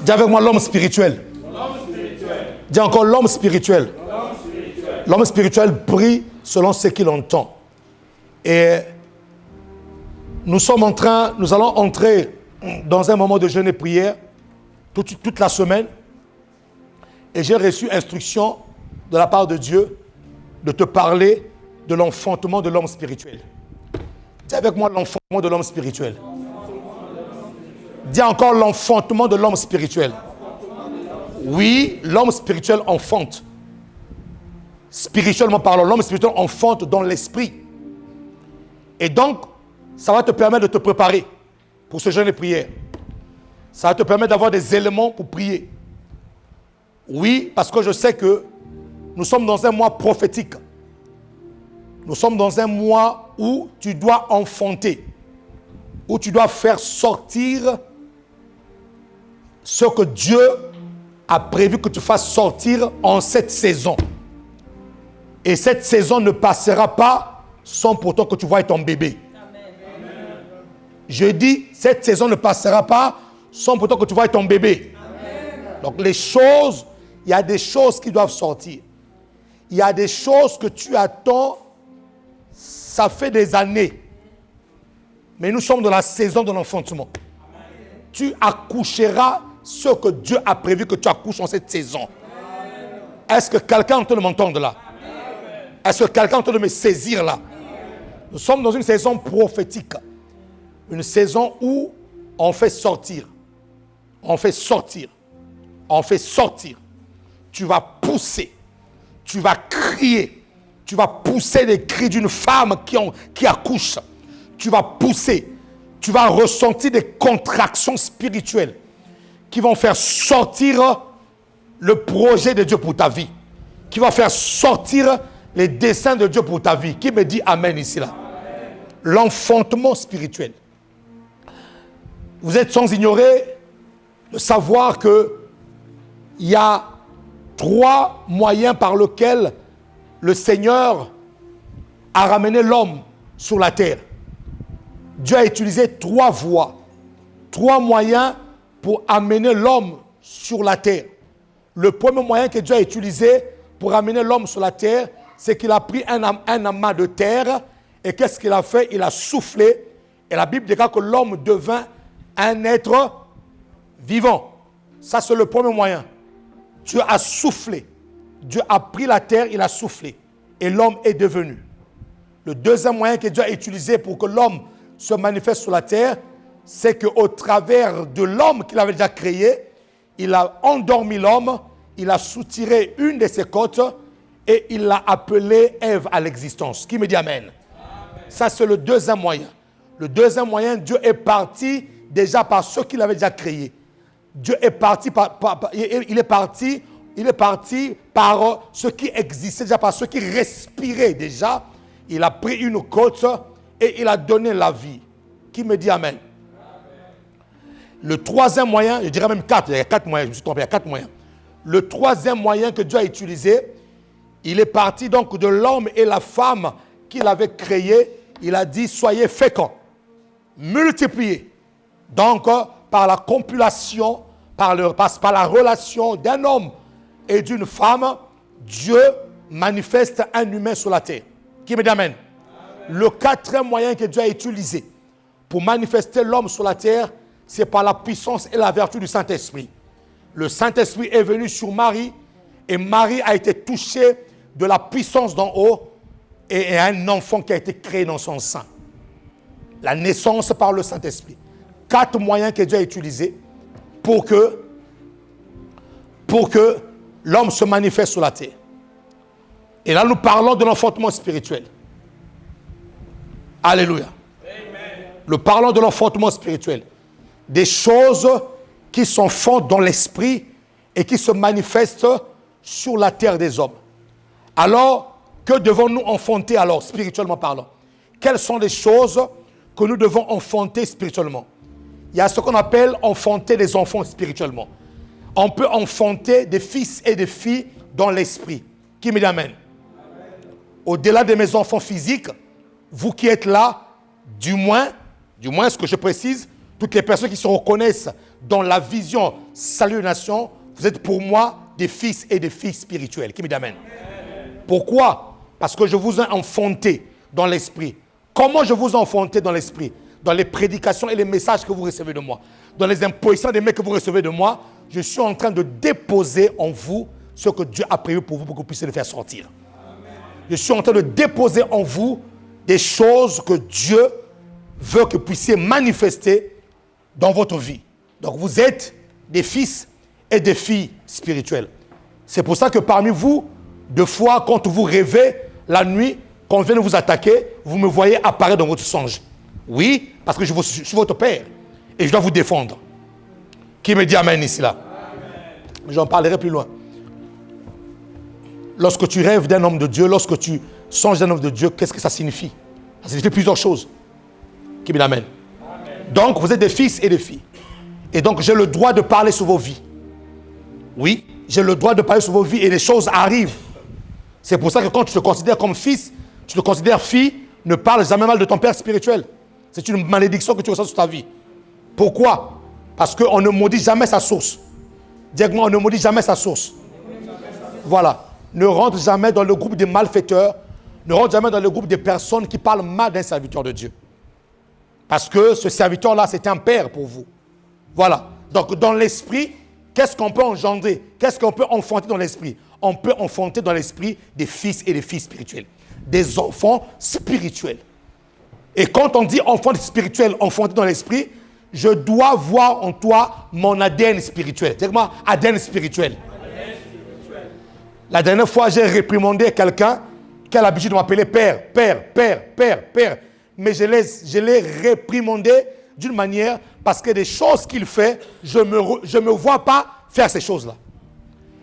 Dis avec moi l'homme spirituel. Dis encore l'homme spirituel. L'homme spirituel prie selon ce qu'il entend. Et nous allons entrer dans un moment de jeûne et prière toute la semaine. Et j'ai reçu instruction de la part de Dieu de te parler de l'enfantement de l'homme spirituel. Dis avec moi l'enfantement de l'homme spirituel. Dis encore l'enfantement de l'homme spirituel. Oui, l'homme spirituel enfante. Spirituellement parlant, l'homme spirituel enfante dans l'esprit. Et donc, ça va te permettre de te préparer pour ce jeûne et prière. Ça va te permettre d'avoir des éléments pour prier. Oui, parce que je sais que nous sommes dans un mois prophétique. Nous sommes dans un mois où tu dois enfanter, où tu dois faire sortir ce que Dieu a prévu que tu fasses sortir en cette saison. Et cette saison ne passera pas sans pourtant que tu voies ton bébé. Amen. Je dis, cette saison ne passera pas sans pourtant que tu voies ton bébé. Amen. Donc les choses, il y a des choses qui doivent sortir. Il y a des choses que tu attends, ça fait des années. Mais nous sommes dans la saison de l'enfantement. Tu accoucheras ce que Dieu a prévu que tu accouches en cette saison. Est-ce que quelqu'un entend de m'entendre là? Est-ce que quelqu'un entend de me saisir là? Nous sommes dans une saison prophétique. Une saison où on fait sortir. On fait sortir. On fait sortir. Tu vas pousser. Tu vas crier. Tu vas pousser les cris d'une femme qui accouche. Tu vas pousser. Tu vas ressentir des contractions spirituelles qui vont faire sortir le projet de Dieu pour ta vie. Qui va faire sortir les desseins de Dieu pour ta vie. Qui me dit Amen ici là? L'enfantement spirituel. Vous êtes sans ignorer de savoir que il y a 3 moyens par lesquels le Seigneur a ramené l'homme sur la terre. Dieu a utilisé 3 voies, 3 moyens pour amener l'homme sur la terre. Le premier moyen que Dieu a utilisé pour amener l'homme sur la terre, c'est qu'il a pris un amas de terre et qu'est-ce qu'il a fait? Il a soufflé et la Bible déclare que l'homme devint un être vivant. Ça, c'est le premier moyen. Dieu a soufflé. Dieu a pris la terre, il a soufflé. Et l'homme est devenu. Le deuxième moyen que Dieu a utilisé pour que l'homme se manifeste sur la terre, c'est qu'au travers de l'homme qu'il avait déjà créé, il a endormi l'homme, il a soutiré une de ses côtes et il l'a appelée Ève à l'existence. Qui me dit Amen? Amen. Ça, c'est le deuxième moyen. Le deuxième moyen, Dieu est parti déjà par ce qu'il avait déjà créé. Dieu est parti il est parti par ce qui existait déjà, par ce qui respirait déjà. Il a pris une côte et il a donné la vie. Qui me dit Amen? Amen. Le troisième moyen, je dirais même 4, il y a 4 moyens, je me suis trompé, il y a 4 moyens. Le troisième moyen que Dieu a utilisé, il est parti donc de l'homme et la femme qu'il avait créé. Il a dit, soyez féconds, multipliez. Donc, par la compilation, par la relation d'un homme et d'une femme, Dieu manifeste un humain sur la terre. Qui me dit Amen? Amen. Le quatrième moyen que Dieu a utilisé pour manifester l'homme sur la terre, c'est par la puissance et la vertu du Saint-Esprit. Le Saint-Esprit est venu sur Marie et Marie a été touchée de la puissance d'en haut et un enfant qui a été créé dans son sein. La naissance par le Saint-Esprit. 4 moyens que Dieu a utilisés pour que l'homme se manifeste sur la terre. Et là, nous parlons de l'enfantement spirituel. Alléluia. Amen. Nous parlons de l'enfantement spirituel. Des choses qui sont fondes dans l'esprit et qui se manifestent sur la terre des hommes. Alors, que devons-nous enfanter alors, spirituellement parlant? Quelles sont les choses que nous devons enfanter spirituellement? Il y a ce qu'on appelle enfanter des enfants spirituellement. On peut enfanter des fils et des filles dans l'esprit. Qui me dit Amen? Au-delà de mes enfants physiques, vous qui êtes là, du moins ce que je précise, toutes les personnes qui se reconnaissent dans la vision Salut des Nations, vous êtes pour moi des fils et des filles spirituels. Qui me dit amen? Pourquoi? Parce que je vous ai enfanté dans l'esprit. Comment je vous ai enfanté dans l'esprit? Dans les prédications et les messages que vous recevez de moi. Dans les impositions des mains que vous recevez de moi, je suis en train de déposer en vous ce que Dieu a prévu pour vous pour que vous puissiez le faire sortir. Amen. Je suis en train de déposer en vous des choses que Dieu veut que vous puissiez manifester dans votre vie. Donc vous êtes des fils et des filles spirituelles. C'est pour ça que parmi vous, deux fois, quand vous rêvez la nuit, quand on vient de vous attaquer, vous me voyez apparaître dans votre songe. Oui, parce que je suis votre père et je dois vous défendre. Qui me dit amen ici là? J'en parlerai plus loin. Lorsque tu rêves d'un homme de Dieu, lorsque tu songes d'un homme de Dieu, qu'est-ce que ça signifie? Ça signifie plusieurs choses. Qui me dit amen? Donc, vous êtes des fils et des filles. Et donc, j'ai le droit de parler sur vos vies. Oui, j'ai le droit de parler sur vos vies et les choses arrivent. C'est pour ça que quand tu te considères comme fils, tu te considères fille, ne parle jamais mal de ton père spirituel. C'est une malédiction que tu reçois sur ta vie. Pourquoi? Parce qu'on ne maudit jamais sa source. Dis-moi, on ne maudit jamais sa source. Voilà. Ne rentre jamais dans le groupe des malfaiteurs. Ne rentre jamais dans le groupe des personnes qui parlent mal d'un serviteur de Dieu. Parce que ce serviteur-là, c'est un père pour vous. Voilà. Donc, dans l'esprit, qu'est-ce qu'on peut engendrer? Qu'est-ce qu'on peut enfanter dans l'esprit? On peut enfanter dans l'esprit des fils et des filles spirituels. Des enfants spirituels. Et quand on dit enfant spirituel, enfanté dans l'esprit, je dois voir en toi mon ADN spirituel. Dis-moi, ADN spirituel. La dernière fois, j'ai réprimandé quelqu'un qui a l'habitude de m'appeler père. Mais je l'ai réprimandé d'une manière parce que des choses qu'il fait, je ne me vois pas faire ces choses-là.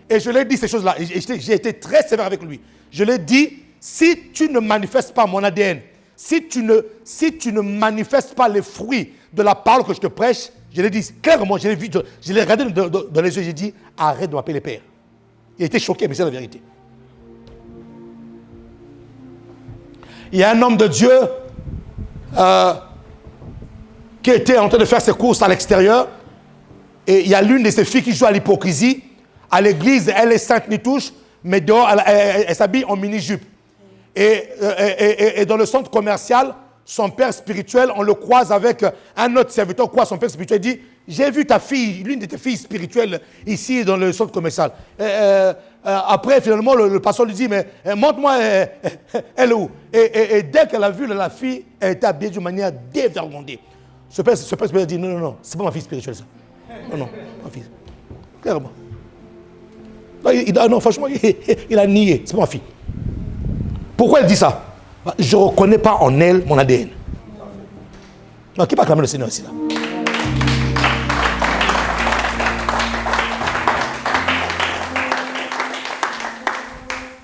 Et je lui ai dit ces choses-là. J'ai été très sévère avec lui. Je lui ai dit, si tu ne manifestes pas mon ADN, si tu ne manifestes pas les fruits de la parole que je te prêche, je l'ai dit clairement, je l'ai regardé dans les yeux, j'ai dit, arrête de m'appeler père. Il était choqué, mais c'est la vérité. Il y a un homme de Dieu qui était en train de faire ses courses à l'extérieur, et il y a l'une de ses filles qui joue à l'hypocrisie. À l'église, elle est sainte nitouche, mais dehors, elle s'habille en mini-jupe. Et dans le centre commercial, son père spirituel, on le croise avec un autre serviteur, quoi, son père spirituel dit, j'ai vu ta fille, l'une de tes filles spirituelles, ici dans le centre commercial. Après, finalement, le pasteur lui dit, mais montre-moi, elle est où? Et dès qu'elle a vu la fille, elle était habillée d'une manière dévergondée. Ce père spirituel dit, non, c'est pas ma fille spirituelle, ça. Non, ma fille. Clairement. Non, franchement, il a nié, c'est pas ma fille. Pourquoi elle dit ça? Je ne reconnais pas en elle mon ADN. Non, qui va acclamer le Seigneur ici là?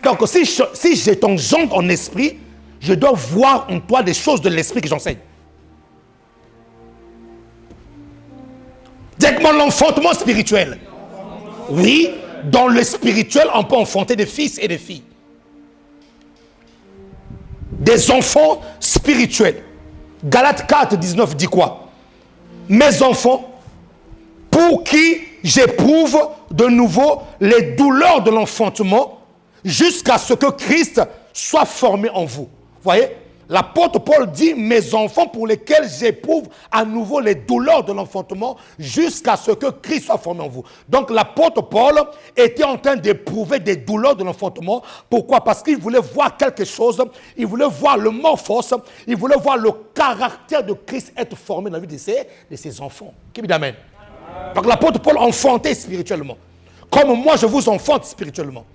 Donc, si j'ai ton genre en esprit, je dois voir en toi des choses de l'esprit que j'enseigne. Dites-moi l'enfantement spirituel. Oui, dans le spirituel, on peut enfanter des fils et des filles. Des enfants spirituels. Galates 4, 19 dit quoi? Mes enfants, pour qui j'éprouve de nouveau les douleurs de l'enfantement, jusqu'à ce que Christ soit formé en vous. Vous voyez? L'apôtre Paul dit, mes enfants pour lesquels j'éprouve à nouveau les douleurs de l'enfantement jusqu'à ce que Christ soit formé en vous. Donc l'apôtre Paul était en train d'éprouver des douleurs de l'enfantement. Pourquoi? Parce qu'il voulait voir quelque chose, il voulait voir le morphos, il voulait voir le caractère de Christ être formé dans la vie de ses enfants. Qui me dit amen? Donc l'apôtre Paul enfantait spirituellement. Comme moi je vous enfante spirituellement.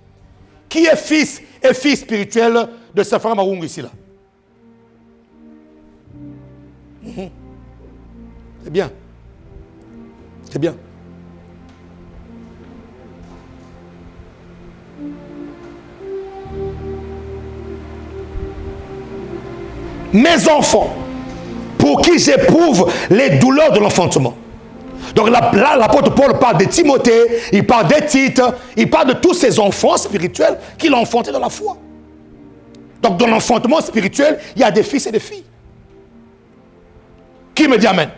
Qui est fils et fille spirituel de Safara Maroung ici là? C'est bien. C'est bien. Mes enfants, pour qui j'éprouve les douleurs de l'enfantement. Donc là, l'apôtre Paul parle de Timothée, il parle de Tite, il parle de tous ces enfants spirituels qu'il a enfantés dans la foi. Donc dans l'enfantement spirituel, il y a des fils et des filles. Qui me dit amen?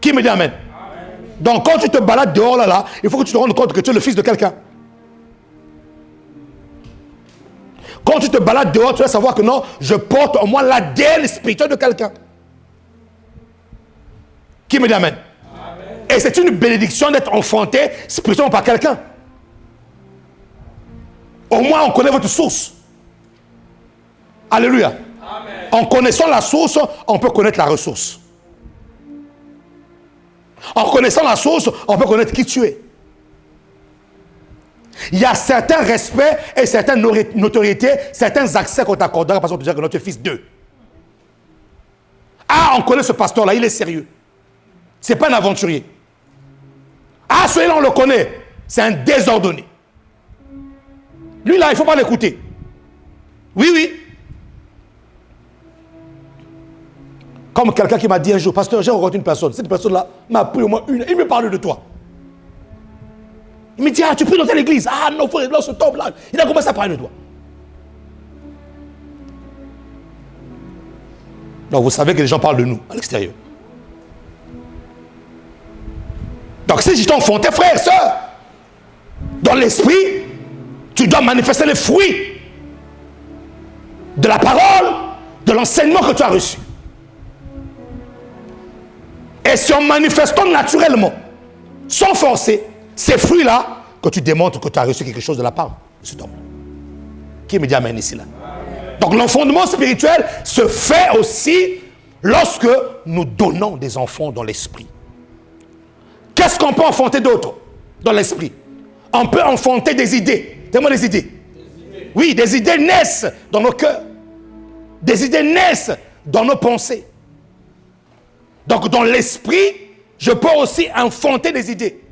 Qui me dit amen? Donc quand tu te balades dehors là, il faut que tu te rendes compte que tu es le fils de quelqu'un. Quand tu te balades dehors, tu vas savoir que non, je porte au moins l'ADN spirituel de quelqu'un. Qui me dit amen? Et c'est une bénédiction d'être enfanté spirituellement par quelqu'un. Au moins on connaît votre source. Alléluia. Amen. En connaissant la source, on peut connaître la ressource. En connaissant la source, on peut connaître qui tu es. Il y a certains respects et certaines notoriétés, certains accès qu'on t'accordera parce qu'on te dira que notre fils d'eux. Ah, on connaît ce pasteur-là, il est sérieux. Ce n'est pas un aventurier. Ah, celui-là, on le connaît. C'est un désordonné. Lui, là, il ne faut pas l'écouter. Oui, oui. Comme quelqu'un qui m'a dit un jour, pasteur, j'ai rencontré une personne. Cette personne-là m'a pris au moins une. Il me parle de toi. Il me dit, ah, tu pries dans telle église. Ah, non, frère, là, ce top-là. Il a commencé à parler de toi. Donc, vous savez que les gens parlent de nous à l'extérieur. Donc, si je t'ai enfanté, frère, soeur, dans l'esprit, tu dois manifester les fruits de la parole, de l'enseignement que tu as reçu. Et c'est en manifestant naturellement, sans forcer, ces fruits-là, que tu démontres que tu as reçu quelque chose de la part de cet homme. Qui me dit amen ici là? Donc l'enfandement spirituel se fait aussi lorsque nous donnons des enfants dans l'esprit. Qu'est-ce qu'on peut enfanter d'autre dans l'esprit? On peut enfanter des idées. Donne-moi des idées. Oui, des idées naissent dans nos cœurs. Des idées naissent dans nos pensées. Donc dans l'esprit, je peux aussi enfanter des idées.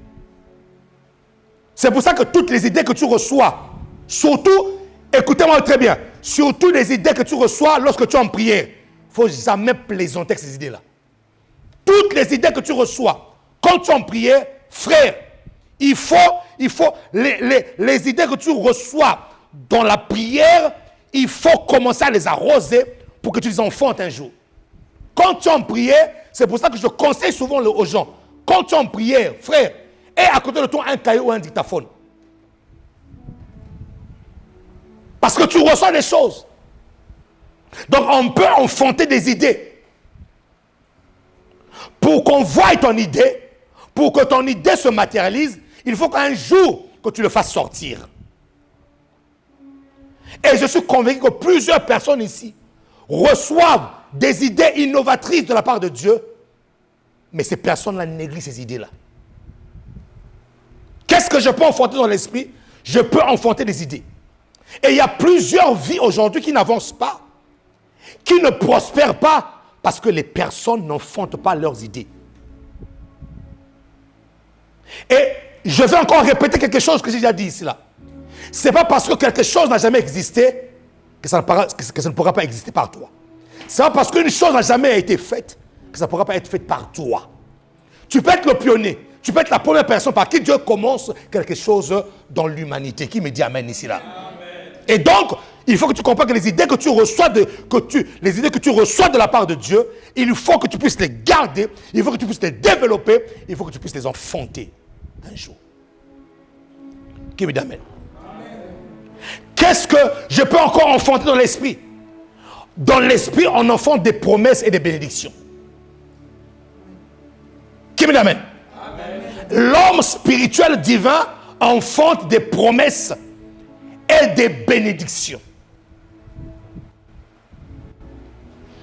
C'est pour ça que toutes les idées que tu reçois, surtout, écoutez-moi très bien, surtout les idées que tu reçois lorsque tu es en prière, il ne faut jamais plaisanter avec ces idées-là. Toutes les idées que tu reçois, quand tu es en prière, frère, il faut les idées que tu reçois dans la prière, il faut commencer à les arroser pour que tu les enfantes un jour. Quand tu es en prière, c'est pour ça que je conseille souvent aux gens, quand tu es en prière, frère, aie à côté de toi un cahier ou un dictaphone. Parce que tu reçois des choses. Donc on peut enfanter des idées. Pour qu'on voie ton idée, pour que ton idée se matérialise, il faut qu'un jour que tu le fasses sortir. Et je suis convaincu que plusieurs personnes ici reçoivent des idées innovatrices de la part de Dieu, mais ces personnes-là négligent ces idées-là. Qu'est-ce que je peux enfanter dans l'esprit? Je peux enfanter des idées. Et il y a plusieurs vies aujourd'hui qui n'avancent pas, qui ne prospèrent pas, parce que les personnes n'enfantent pas leurs idées. Et je vais encore répéter quelque chose que j'ai déjà dit ici là. Ce n'est pas parce que quelque chose n'a jamais existé que ça ne pourra pas exister par toi. Ce n'est pas parce qu'une chose n'a jamais été faite que ça ne pourra pas être fait par toi. Tu peux être le pionnier. Tu peux être la première personne par qui Dieu commence quelque chose dans l'humanité. Qui me dit amen ici là? Amen. Et donc, il faut que tu comprennes que les idées que tu reçois de la part de Dieu, il faut que tu puisses les garder, il faut que tu puisses les développer, il faut que tu puisses les enfanter un jour. Qui me dit amen? Qu'est-ce que je peux encore enfanter dans l'esprit? Dans l'esprit, on enfante des promesses et des bénédictions. Qui me dit amen? L'homme spirituel divin enfante des promesses et des bénédictions.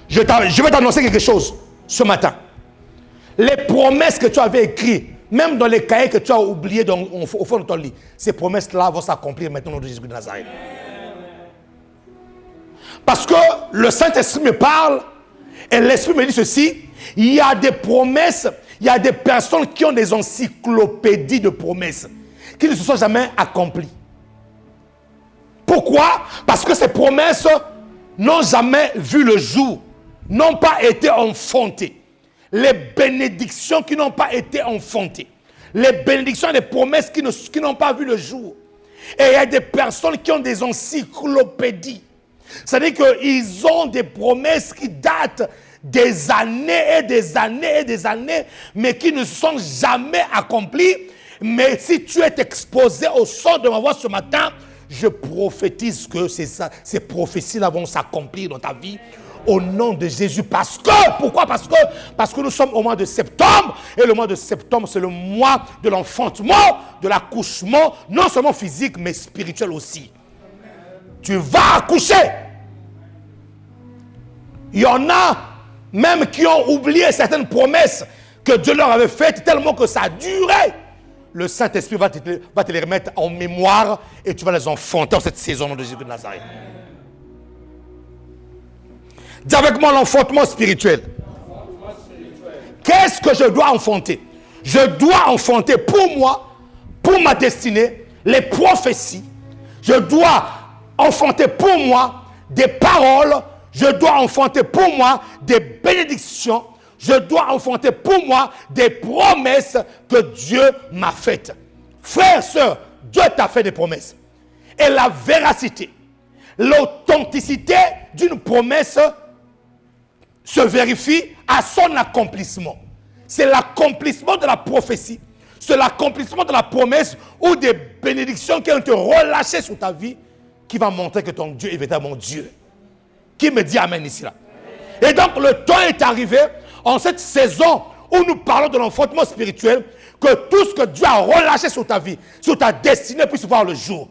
Je vais t'annoncer quelque chose ce matin. Les promesses que tu avais écrites, même dans les cahiers que tu as oubliés au fond de ton lit, ces promesses-là vont s'accomplir maintenant au nom de Jésus de Nazareth. Parce que le Saint-Esprit me parle et l'Esprit me dit ceci, il y a des promesses, il y a des personnes qui ont des encyclopédies de promesses qui ne se sont jamais accomplies. Pourquoi? Parce que ces promesses n'ont jamais vu le jour, n'ont pas été enfantées. Les bénédictions qui n'ont pas été enfantées. Les bénédictions et les promesses qui n'ont pas vu le jour. Et il y a des personnes qui ont des encyclopédies. C'est-à-dire qu'ils ont des promesses qui datent des années et des années et des années, mais qui ne sont jamais accomplies. Mais si tu es exposé au son de ma voix ce matin, je prophétise que ces prophéties-là vont s'accomplir dans ta vie. Au nom de Jésus. Pourquoi? Parce que nous sommes au mois de septembre. Et le mois de septembre, c'est le mois de l'enfantement, de l'accouchement, non seulement physique, mais spirituel aussi. Tu vas accoucher. Il y en a même qui ont oublié certaines promesses que Dieu leur avait faites tellement que ça a duré. Le Saint-Esprit va te les remettre en mémoire et tu vas les enfanter en cette saison de Jésus de Nazareth. Dis avec moi l'enfantement spirituel. Qu'est-ce que je dois enfanter? Je dois enfanter pour moi, pour ma destinée, les prophéties. Je dois enfanter pour moi des paroles. Je dois enfanter pour moi des bénédictions. Je dois enfanter pour moi des promesses que Dieu m'a faites. Frères, sœurs, Dieu t'a fait des promesses. Et la véracité, l'authenticité d'une promesse se vérifie à son accomplissement. C'est l'accomplissement de la prophétie. C'est l'accomplissement de la promesse ou des bénédictions qui ont été relâchées sur ta vie qui va montrer que ton Dieu est véritablement Dieu. Qui me dit amen ici là? Et donc le temps est arrivé en cette saison où nous parlons de l'enfantement spirituel, que tout ce que Dieu a relâché sur ta vie, sur ta destinée puisse voir le jour.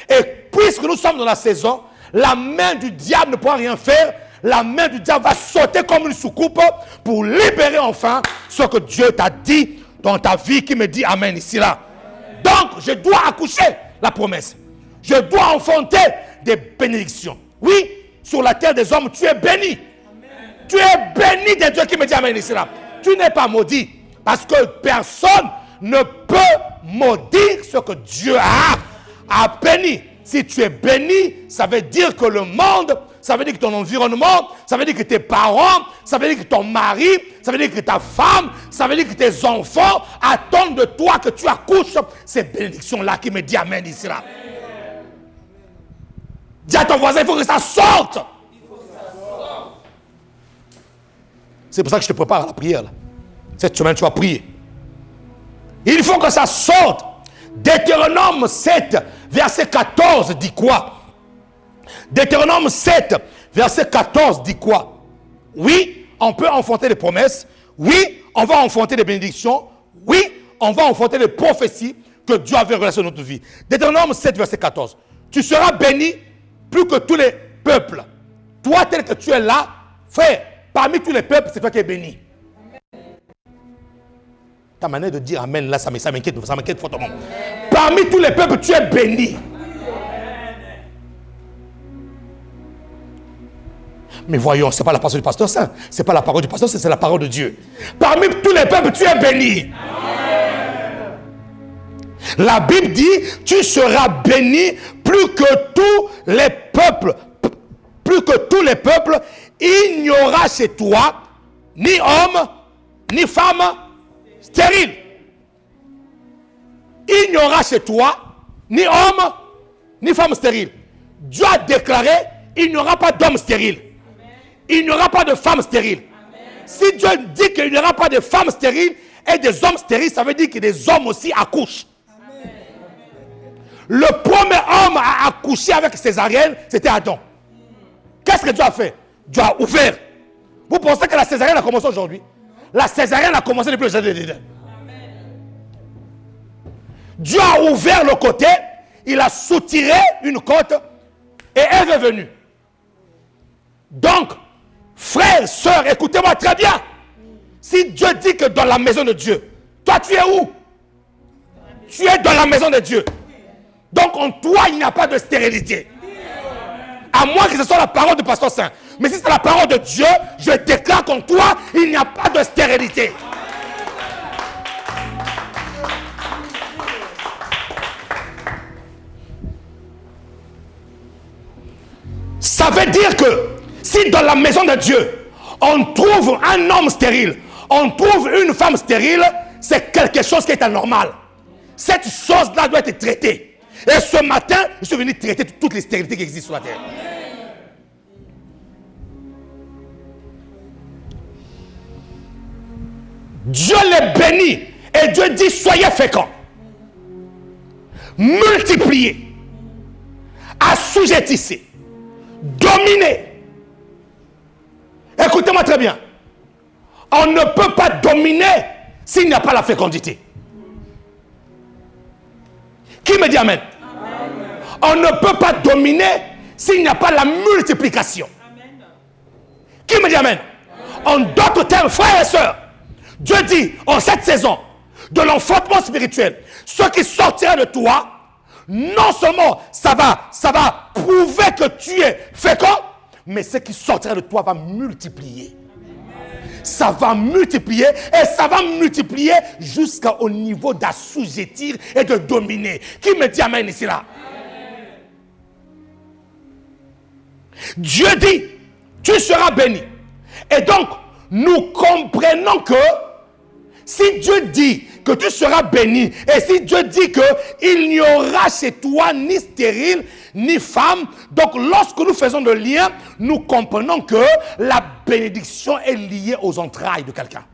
Et puisque nous sommes dans la saison, la main du diable ne pourra rien faire. La main du diable va sauter comme une soucoupe pour libérer enfin ce que Dieu t'a dit dans ta vie, qui me dit amen ici là. Donc je dois accoucher la promesse. Je dois enfanter des bénédictions. Oui, sur la terre des hommes, tu es béni. Amen. Tu es béni de Dieu, qui me dit amen ici là. Tu n'es pas maudit. Parce que personne ne peut maudire ce que Dieu a béni. Si tu es béni, ça veut dire que le monde, ça veut dire que ton environnement, ça veut dire que tes parents, ça veut dire que ton mari, ça veut dire que ta femme, ça veut dire que tes enfants attendent de toi que tu accouches ces bénédictions-là, qui me dit amen ici là. Dis à ton voisin, il faut que ça sorte. C'est pour ça que je te prépare à la prière là. Cette semaine, tu vas prier. Il faut que ça sorte. Deutéronome 7, verset 14 dit quoi? Deutéronome 7, verset 14 dit quoi? Oui, on peut enfanter des promesses. Oui, on va enfanter des bénédictions. Oui, on va enfanter des prophéties que Dieu avait relâchées dans notre vie. Deutéronome 7, verset 14. Tu seras béni plus que tous les peuples. Toi, tel que tu es là, frère, parmi tous les peuples, c'est toi qui es béni. Ta manière de dire amen, là, ça m'inquiète fortement. Parmi tous les peuples, tu es béni. Mais voyons, ce n'est pas la parole du pasteur Saint. Ce n'est pas la parole du pasteur Saint, c'est la parole de Dieu. Parmi tous les peuples, tu es béni. La Bible dit, tu seras béni plus que tous les peuples. Plus que tous les peuples, il n'y aura chez toi ni homme, ni femme stérile. Il n'y aura chez toi ni homme, ni femme stérile. Dieu a déclaré, il n'y aura pas d'homme stérile. Il n'y aura pas de femme stérile. Si Dieu dit qu'il n'y aura pas de femmes stériles et des hommes stériles, ça veut dire que des hommes aussi accouchent. Le premier homme à accoucher avec césarienne, c'était Adam. Qu'est-ce que Dieu a fait? Dieu a ouvert. Vous pensez que la césarienne a commencé aujourd'hui? La césarienne a commencé depuis le jardin d'Éden. Dieu a ouvert le côté, il a soutiré une côte et Ève est venue. Donc, frères, sœurs, écoutez-moi très bien. Si Dieu dit que dans la maison de Dieu, toi tu es où? Tu es dans la maison de Dieu. Donc en toi, il n'y a pas de stérilité. À moins que ce soit la parole du pasteur Saint. Mais si c'est la parole de Dieu, je déclare qu'en toi, il n'y a pas de stérilité. Ça veut dire que si dans la maison de Dieu, on trouve un homme stérile, on trouve une femme stérile, c'est quelque chose qui est anormal. Cette chose-là doit être traitée. Et ce matin, je suis venu traiter toutes les stérilités qui existent sur la terre. Dieu les bénit. Et Dieu dit, soyez féconds. Multipliez. Assujettissez. Dominez. Écoutez-moi très bien. On ne peut pas dominer s'il n'y a pas la fécondité. Qui me dit amen? On ne peut pas dominer s'il n'y a pas la multiplication. Qui me dit amen? En d'autres termes, frères et sœurs, Dieu dit en cette saison de l'enfantement spirituel, ce qui sortira de toi, non seulement ça va prouver que tu es fécond, mais ce qui sortira de toi va multiplier. Ça va multiplier et ça va multiplier jusqu'au niveau d'assujettir et de dominer. Qui me dit amen ici là? Dieu dit, tu seras béni. Et donc, nous comprenons que si Dieu dit que tu seras béni, et si Dieu dit qu'il n'y aura chez toi ni stérile, ni femme, donc lorsque nous faisons le lien, nous comprenons que la bénédiction est liée aux entrailles de quelqu'un.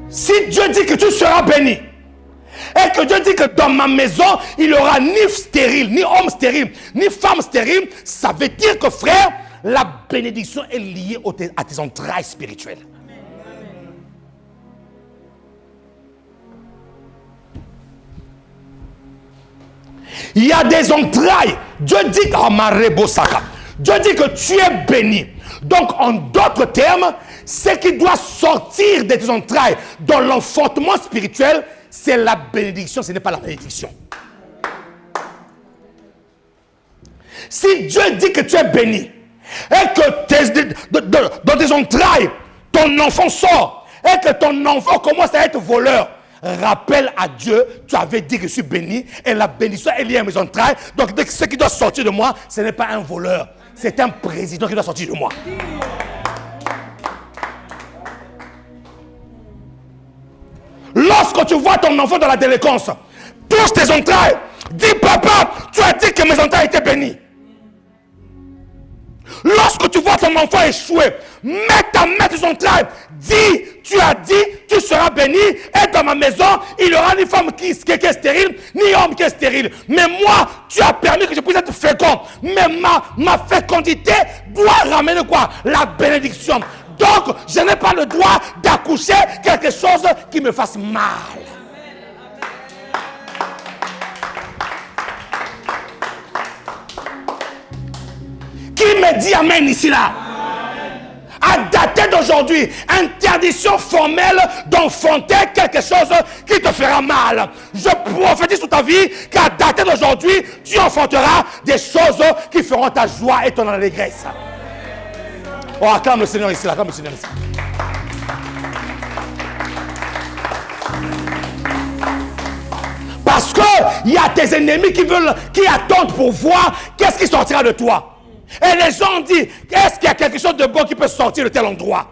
Si Dieu dit que tu seras béni, et que Dieu dit que dans ma maison, il n'y aura ni stérile, ni homme stérile, ni femme stérile, ça veut dire que frère, la bénédiction est liée à tes entrailles spirituelles. Il y a des entrailles. Dieu dit, Dieu dit que tu es béni. Donc, en d'autres termes, ce qui doit sortir de tes entrailles dans l'enfantement spirituel, c'est la bénédiction, ce n'est pas la bénédiction. Si Dieu dit que tu es béni, et que dans tes entrailles, ton enfant sort, et que ton enfant commence à être voleur, rappelle à Dieu, tu avais dit que je suis béni, et la bénédiction est liée à mes entrailles. Donc, ce qui doit sortir de moi, ce n'est pas un voleur, c'est un président qui doit sortir de moi. Lorsque tu vois ton enfant dans la délinquance, touche tes entrailles, dis papa, tu as dit que mes entrailles étaient bénies. Lorsque tu vois ton enfant échouer, mets ta main sur son entrailles, dis, tu as dit, tu seras béni, et dans ma maison, il n'y aura ni femme qui est stérile, ni homme qui est stérile. Mais moi, tu as permis que je puisse être fécond. Mais ma fécondité doit ramener quoi? La bénédiction. Donc, je n'ai pas le droit d'accoucher quelque chose qui me fasse mal. Qui me dit amen ici là? À dater d'aujourd'hui, interdiction formelle d'enfanter quelque chose qui te fera mal. Je prophétise sur ta vie qu'à dater d'aujourd'hui, tu enfanteras des choses qui feront ta joie et ton allégresse. Oh, acclame le Seigneur ici, acclame le Seigneur ici. Parce qu'il y a tes ennemis qui attendent pour voir qu'est-ce qui sortira de toi. Et les gens disent, est-ce qu'il y a quelque chose de bon qui peut sortir de tel endroit?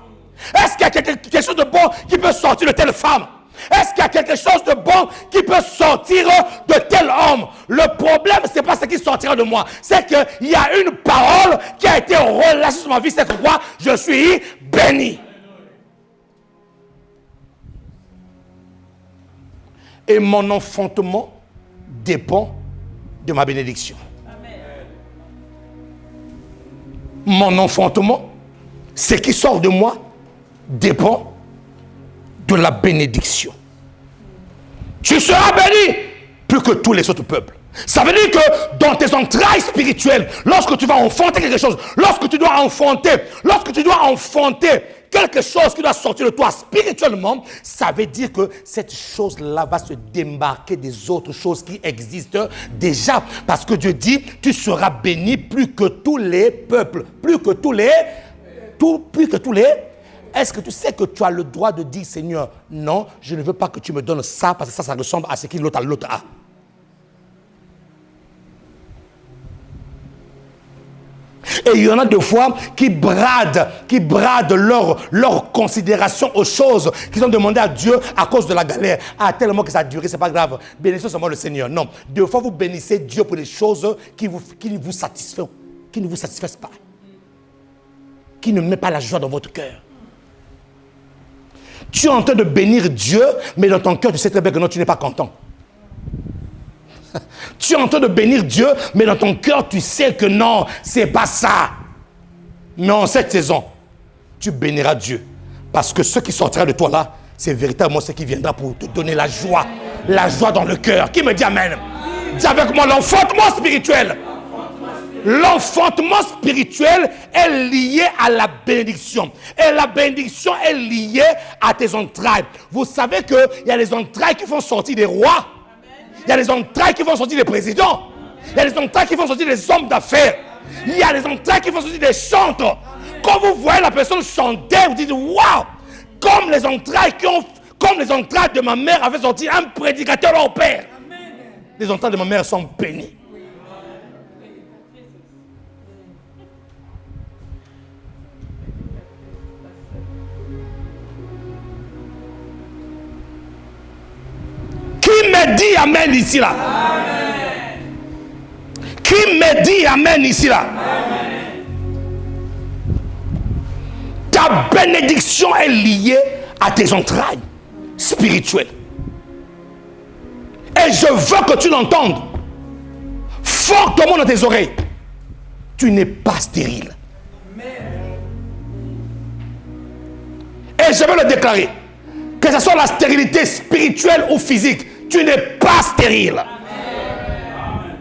Est-ce qu'il y a quelque chose de bon qui peut sortir de telle femme? Est-ce qu'il y a quelque chose de bon qui peut sortir de tel homme? Le problème, ce n'est pas ce qui sortira de moi. C'est qu'il y a une parole qui a été relâchée sur ma vie. C'est que moi, je suis béni. Et mon enfantement dépend de ma bénédiction. Mon enfantement, ce qui sort de moi, dépend de la bénédiction. Tu seras béni plus que tous les autres peuples. Ça veut dire que dans tes entrailles spirituelles, lorsque tu vas enfanter quelque chose, lorsque tu dois enfanter quelque chose qui doit sortir de toi spirituellement, ça veut dire que cette chose-là va se démarquer des autres choses qui existent déjà. Parce que Dieu dit, tu seras béni plus que tous les peuples, plus que tous les... Est-ce que tu sais que tu as le droit de dire, Seigneur, non, je ne veux pas que tu me donnes ça, parce que ça ressemble à ce que l'autre a. Et il y en a des fois qui bradent leur considération aux choses qu'ils ont demandé à Dieu à cause de la galère. À tel moment que ça a duré, c'est pas grave. Bénissez seulement le Seigneur. Non. Des fois, vous bénissez Dieu pour des choses qui ne vous satisfassent pas. Qui ne met pas la joie dans votre cœur. Tu es en train de bénir Dieu, mais dans ton cœur, tu sais très bien que non, tu n'es pas content. Tu es en train de bénir Dieu, mais dans ton cœur, tu sais que non, c'est pas ça. Mais en cette saison, tu béniras Dieu. Parce que ce qui sortira de toi là, c'est véritablement ce qui viendra pour te donner la joie. La joie dans le cœur. Qui me dit amen? Dis avec moi l'enfantement spirituel. L'enfantement spirituel est lié à la bénédiction. Et la bénédiction est liée à tes entrailles. Vous savez qu'il y a les entrailles qui font sortir des rois. Il y a les entrailles qui font sortir des présidents. Il y a les entrailles qui font sortir des hommes d'affaires. Il y a les entrailles qui font sortir des chantres. Quand vous voyez la personne chanter, vous dites waouh! Comme les entrailles de ma mère avaient sorti un prédicateur hors pair. Les entrailles de ma mère sont bénies. Qui me dit amen ici là? Amen. Qui me dit amen ici là? Amen. Ta bénédiction est liée à tes entrailles spirituelles. Et je veux que tu l'entendes fortement dans tes oreilles. Tu n'es pas stérile. Amen. Et je veux le déclarer. Que ce soit la stérilité spirituelle ou physique, tu n'es pas stérile. Amen.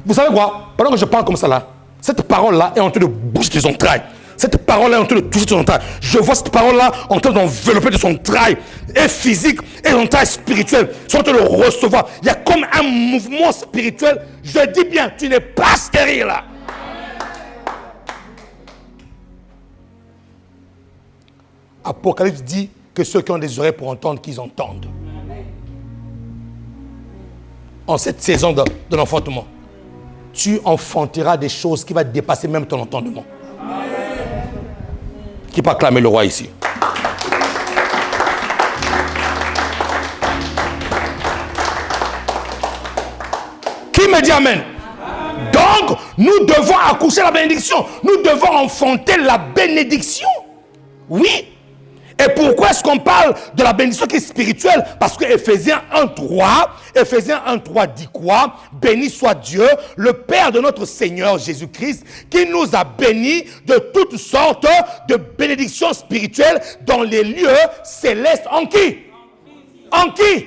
Vous savez quoi? Pendant que je parle comme ça là, cette parole-là est en train de bouger tes entrailles. Cette parole-là est en train de toucher tes entrailles. Je vois cette parole-là en train d'envelopper tes entrailles, et physique et entrailles spirituelles. Sont en train de recevoir. Il y a comme un mouvement spirituel. Je dis bien, tu n'es pas stérile. Apocalypse dit que ceux qui ont des oreilles pour entendre, qu'ils entendent. En cette saison de l'enfantement, tu enfanteras des choses qui vont dépasser même ton entendement. Qui peut acclamer le roi ici? Qui me dit amen? Donc, nous devons accoucher la bénédiction. Nous devons enfanter la bénédiction. Oui. Et pourquoi est-ce qu'on parle de la bénédiction qui est spirituelle? Parce que Éphésiens 1.3 dit quoi? Béni soit Dieu, le Père de notre Seigneur Jésus-Christ, qui nous a bénis de toutes sortes de bénédictions spirituelles dans les lieux célestes. En qui? En qui?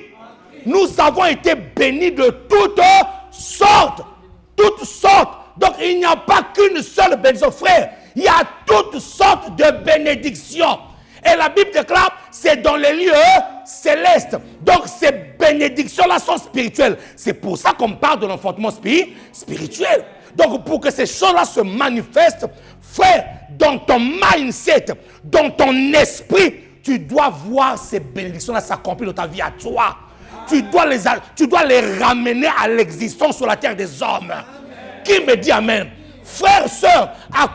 Nous avons été bénis de toutes sortes. Toutes sortes. Donc il n'y a pas qu'une seule bénédiction, frère. Il y a toutes sortes de bénédictions. Et la Bible déclare, c'est dans les lieux célestes. Donc ces bénédictions-là sont spirituelles. C'est pour ça qu'on parle de l'enfantement spirituel. Donc pour que ces choses-là se manifestent, frère, dans ton mindset, dans ton esprit, tu dois voir ces bénédictions-là s'accomplir dans ta vie à toi. Tu dois les ramener à l'existence sur la terre des hommes. Qui me dit amen? Frères, sœurs, à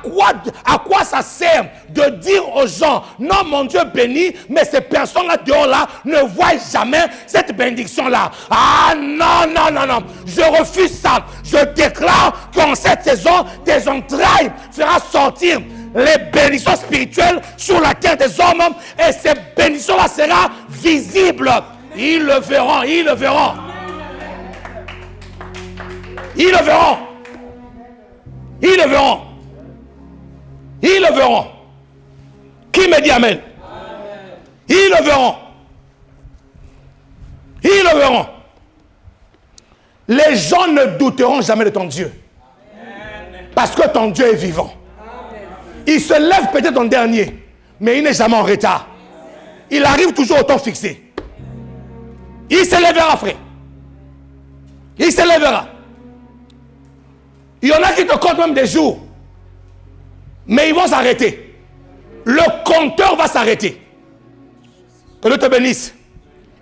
quoi ça sert de dire aux gens, non mon Dieu béni, mais ces personnes-là dehors là ne voient jamais cette bénédiction-là. Ah non, non, non, non, je refuse ça. Je déclare qu'en cette saison, tes entrailles fera sortir les bénédictions spirituelles sur la terre des hommes et ces bénédictions-là seront visibles. Ils le verront, ils le verront. Ils le verront. Ils le verront. Ils le verront. Qui me dit amen? Amen. Ils le verront. Ils le verront. Les gens ne douteront jamais de ton Dieu. Amen. Parce que ton Dieu est vivant. Amen. Il se lève peut-être en dernier, mais il n'est jamais en retard. Il arrive toujours au temps fixé. Il se lèvera, frère. Il se lèvera. Il y en a qui te comptent même des jours. Mais ils vont s'arrêter. Le compteur va s'arrêter. Que Dieu te bénisse.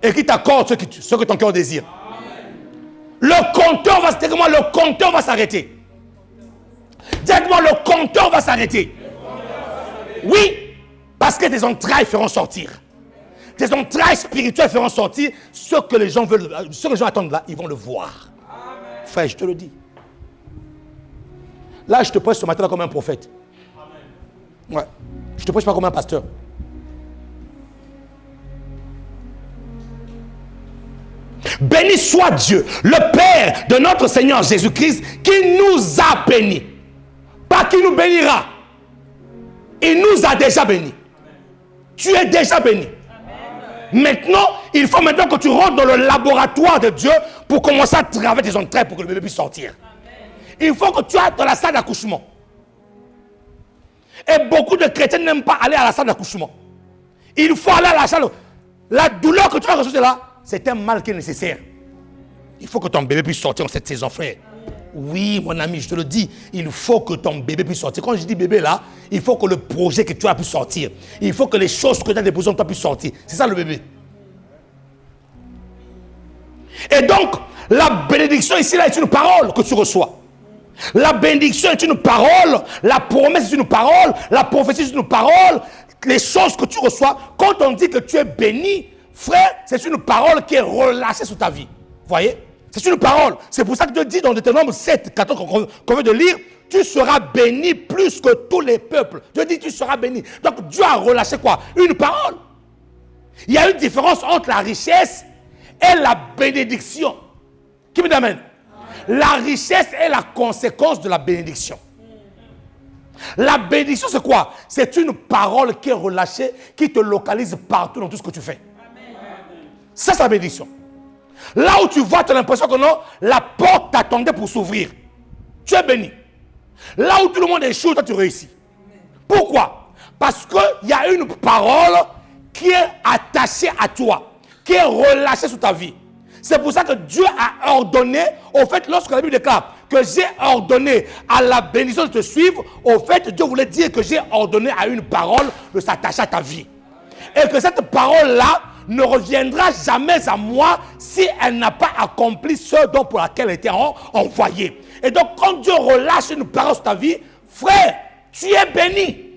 Et qu'il t'accorde ce que ton cœur désire. Le compteur va s'arrêter. Dites-moi, le compteur va s'arrêter. s'arrêter. Oui, parce que tes entrailles feront sortir. Tes entrailles spirituelles feront sortir ce que les gens veulent, ce que les gens attendent là, ils vont le voir. Amen. Frère, je te le dis. Là, je te prêche ce matin là comme un prophète. Amen. Ouais. Je te prêche pas comme un pasteur. Béni soit Dieu, le Père de notre Seigneur Jésus-Christ, qui nous a bénis. Pas qui nous bénira. Il nous a déjà bénis. Tu es déjà béni. Maintenant, il faut maintenant que tu rentres dans le laboratoire de Dieu pour commencer à travailler tes entrailles pour que le bébé puisse sortir. Il faut que tu ailles dans la salle d'accouchement. Et beaucoup de chrétiens n'aiment pas aller à la salle d'accouchement. Il faut aller à la salle. La douleur que tu vas ressentir là, c'est un mal qui est nécessaire. Il faut que ton bébé puisse sortir en cette saison, frère. Oui, mon ami, je te le dis, il faut que ton bébé puisse sortir. Quand je dis bébé là, il faut que le projet que tu as puisse sortir. Il faut que les choses que tu as déposées en toi puissent sortir. C'est ça le bébé. Et donc, la bénédiction ici là est une parole que tu reçois. La bénédiction est une parole, la promesse est une parole, la prophétie est une parole. Les choses que tu reçois, quand on dit que tu es béni, frère, c'est une parole qui est relâchée sur ta vie. Vous voyez? C'est une parole. C'est pour ça que Dieu dit dans Deutéronome 7, 14 qu'on vient de lire, tu seras béni plus que tous les peuples. Dieu dit tu seras béni. Donc Dieu a relâché quoi? Une parole. Il y a une différence entre la richesse et la bénédiction. Qui me amène? La richesse est la conséquence de la bénédiction. La bénédiction c'est quoi? C'est une parole qui est relâchée, qui te localise partout dans tout ce que tu fais. Ça c'est la bénédiction. Là où tu vois, tu as l'impression que non, la porte t'attendait pour s'ouvrir. Tu es béni. Là où tout le monde échoue, toi tu réussis. Pourquoi? Parce qu'il y a une parole qui est attachée à toi, qui est relâchée sur ta vie. C'est pour ça que Dieu a ordonné, au fait, lorsque la Bible déclare que j'ai ordonné à la bénédiction de te suivre, au fait, Dieu voulait dire que j'ai ordonné à une parole de s'attacher à ta vie. Et que cette parole-là ne reviendra jamais à moi si elle n'a pas accompli ce dont pour laquelle elle était envoyée. Et donc, quand Dieu relâche une parole sur ta vie, frère, tu es béni.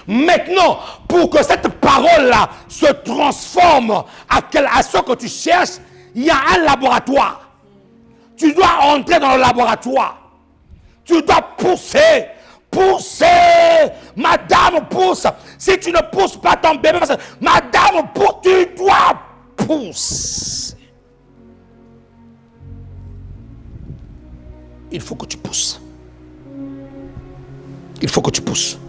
Maintenant, pour que cette parole-là se transforme à ce que tu cherches, il y a un laboratoire. Tu dois entrer dans le laboratoire. Tu dois pousser. Pousser. Madame, pousse. Si tu ne pousses pas ton bébé, madame, pousse, tu dois pousser. Il faut que tu pousses. Il faut que tu pousses.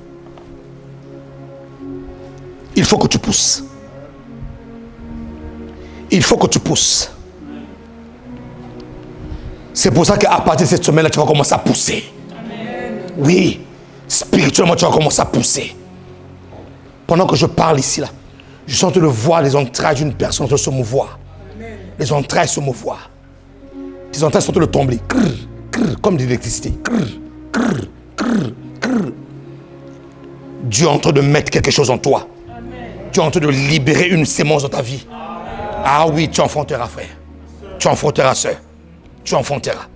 Il faut que tu pousses. Il faut que tu pousses. C'est pour ça qu'à partir de cette semaine-là, tu vas commencer à pousser. Amen. Oui, spirituellement, tu vas commencer à pousser. Pendant que je parle ici, là, je sens de voir les entrailles d'une personne se mouvoir. Amen. Les entrailles se mouvoir. Les entrailles sont de tomber. Comme de l'électricité. Dieu est en train de mettre quelque chose en toi. Tu es en train de libérer une sémence dans ta vie. Ah oui, tu enfanteras, frère. Tu enfanteras, soeur. Tu enfanteras.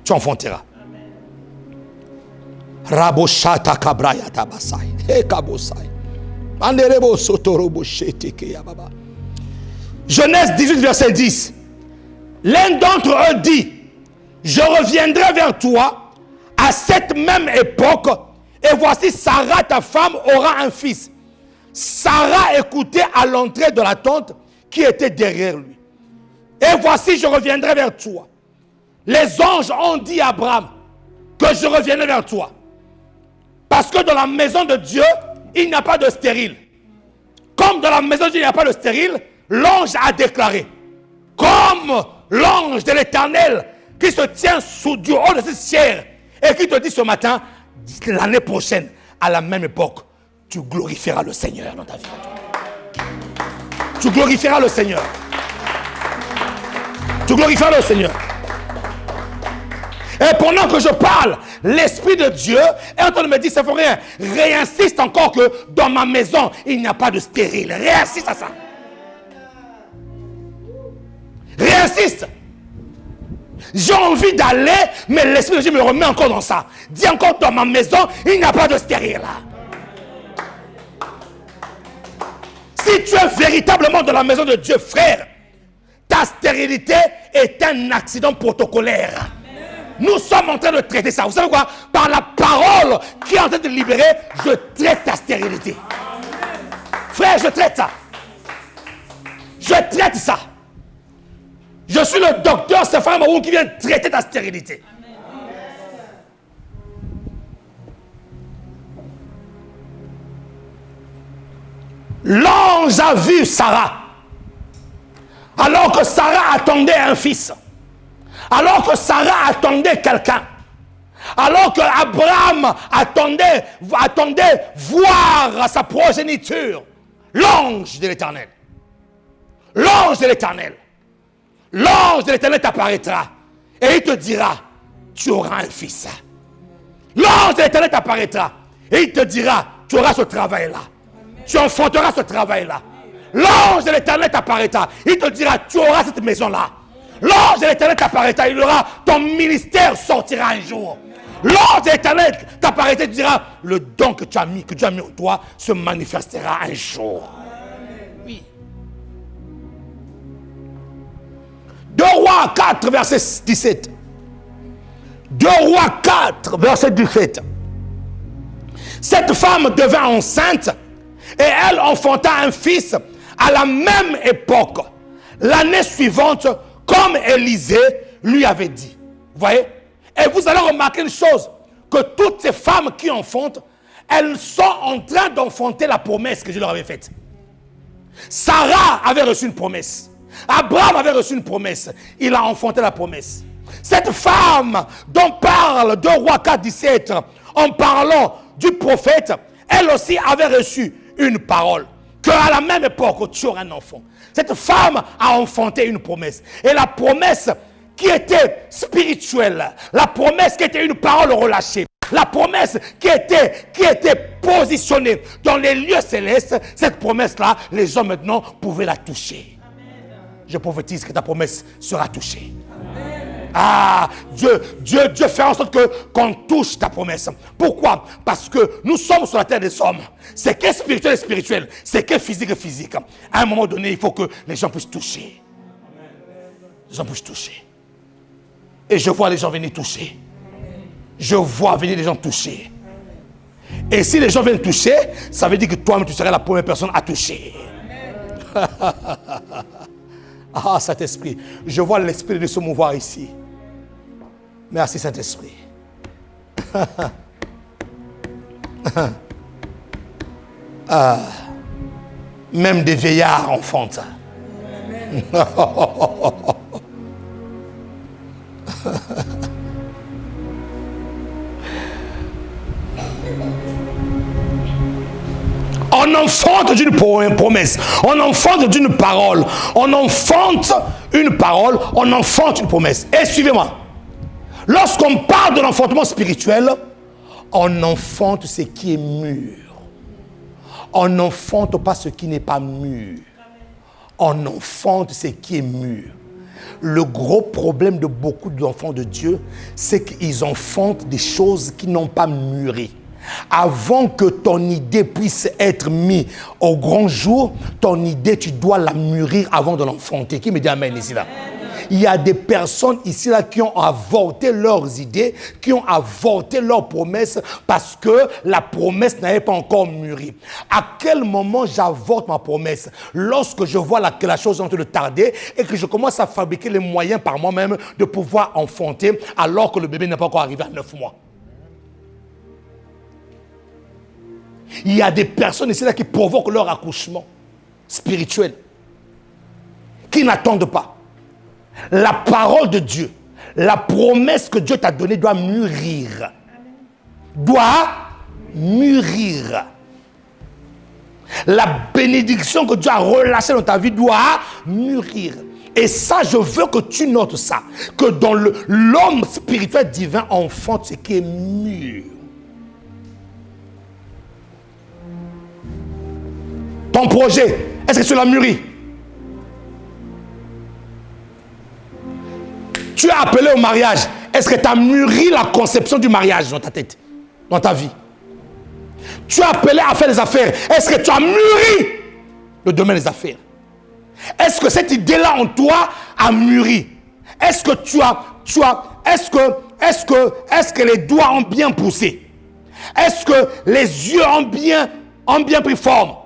Tu enfanteras. Raboshata kabraya tabasai. He kabosai. Anderebo sotorobo sheteke yababa. Genèse 18, verset 10. L'un d'entre eux dit, je reviendrai vers toi à cette même époque, et voici Sarah, ta femme, aura un fils. Sarah écoutait à l'entrée de la tente qui était derrière lui. Et voici, je reviendrai vers toi. Les anges ont dit à Abraham que je reviendrai vers toi. Parce que dans la maison de Dieu, il n'y a pas de stérile. Comme dans la maison de Dieu, il n'y a pas de stérile, l'ange a déclaré, comme l'ange de l'Éternel qui se tient du haut de cette chair et qui te dit ce matin, l'année prochaine, à la même époque, tu glorifieras le Seigneur dans ta vie. Tu glorifieras le Seigneur. Tu glorifieras le Seigneur. Et pendant que je parle, l'Esprit de Dieu est en train de me dire, c'est pour rien. Réinsiste encore que dans ma maison, il n'y a pas de stérile. Réinsiste à ça. Réinsiste. J'ai envie d'aller, mais l'Esprit de Dieu me remet encore dans ça. Dis encore, dans ma maison, il n'y a pas de stérile là. Si tu es véritablement dans la maison de Dieu, frère, ta stérilité est un accident protocolaire. Nous sommes en train de traiter ça. Vous savez quoi? Par la parole qui est en train de libérer, je traite ta stérilité. Frère, je traite ça. Je traite ça. Je suis le docteur Stéphane Marou qui vient traiter ta stérilité. L'ange a vu Sarah. Alors que Sarah attendait un fils. Alors que Sarah attendait quelqu'un. Alors que Abraham attendait voir sa progéniture. L'ange de l'Éternel. L'ange de l'Éternel. L'ange de l'Éternel t'apparaîtra. Et il te dira, tu auras un fils. L'ange de l'Éternel t'apparaîtra. Et il te dira, tu auras ce travail-là. Tu enfanteras ce travail-là. L'ange de l'Éternel t'apparaîtra. Il te dira, tu auras cette maison-là. L'ange de l'Éternel t'apparaîtra. Il aura, ton ministère sortira un jour. L'ange de l'Éternel t'apparaîtra. Il te dira, le don que tu as mis en toi se manifestera un jour. Oui. 2 Rois 4, verset 17. 2 Rois 4, verset 17. Cette femme devint enceinte et elle enfanta un fils à la même époque, l'année suivante, comme Élisée lui avait dit. Vous voyez? Et vous allez remarquer une chose, que toutes ces femmes qui enfantent, elles sont en train d'enfanter la promesse que Dieu leur avait faite. Sarah avait reçu une promesse. Abraham avait reçu une promesse. Il a enfanté la promesse. Cette femme dont parle 2 Rois 4, 17, en parlant du prophète, elle aussi avait reçu une parole. Qu'à la même époque, tu auras un enfant. Cette femme a enfanté une promesse. Et la promesse qui était spirituelle, la promesse qui était une parole relâchée, la promesse qui était positionnée dans les lieux célestes, cette promesse-là, les gens maintenant pouvaient la toucher. Je prophétise que ta promesse sera touchée. Ah, Dieu fait en sorte qu'on touche ta promesse. Pourquoi? Parce que nous sommes sur la terre des hommes. C'est qu'est spirituel et spirituel. C'est qu'est physique et physique. À un moment donné, il faut que les gens puissent toucher. Les gens puissent toucher. Et je vois les gens venir toucher. Je vois venir les gens toucher. Et si les gens viennent toucher, ça veut dire que toi-même tu seras la première personne à toucher. Ah, Saint-Esprit, je vois l'Esprit de se mouvoir ici. Merci, Saint-Esprit. Même des vieillards enfantent. On enfante d'une promesse, on enfante d'une parole, on enfante une parole, on enfante une promesse. Et suivez-moi, lorsqu'on parle de l'enfantement spirituel, on enfante ce qui est mûr. On n'enfante pas ce qui n'est pas mûr. On enfante ce qui est mûr. Le gros problème de beaucoup d'enfants de Dieu, c'est qu'ils enfantent des choses qui n'ont pas mûri. Avant que ton idée puisse être mise au grand jour, ton idée, tu dois la mûrir avant de l'enfanter. Qui me dit amen ici là? Il y a des personnes ici là qui ont avorté leurs idées, qui ont avorté leurs promesses parce que la promesse n'avait pas encore mûri. À quel moment j'avorte ma promesse? Lorsque je vois que la chose est en train de tarder et que je commence à fabriquer les moyens par moi-même de pouvoir enfanter alors que le bébé n'est pas encore arrivé à 9 mois. Il y a des personnes ici là qui provoquent leur accouchement spirituel, qui n'attendent pas. La parole de Dieu, la promesse que Dieu t'a donnée doit mûrir. Doit mûrir. La bénédiction que Dieu a relâchée dans ta vie doit mûrir. Et ça, je veux que tu notes ça. Que dans l'homme spirituel divin enfante ce qui est mûr. Ton projet, est-ce que tu l'as mûri? Tu es appelé au mariage. Est-ce que tu as mûri la conception du mariage dans ta tête, dans ta vie? Tu es appelé à faire des affaires. Est-ce que tu as mûri le domaine des affaires? Est-ce que cette idée-là en toi a mûri? Est-ce que est-ce que les doigts ont bien poussé? Est-ce que les yeux ont bien pris forme?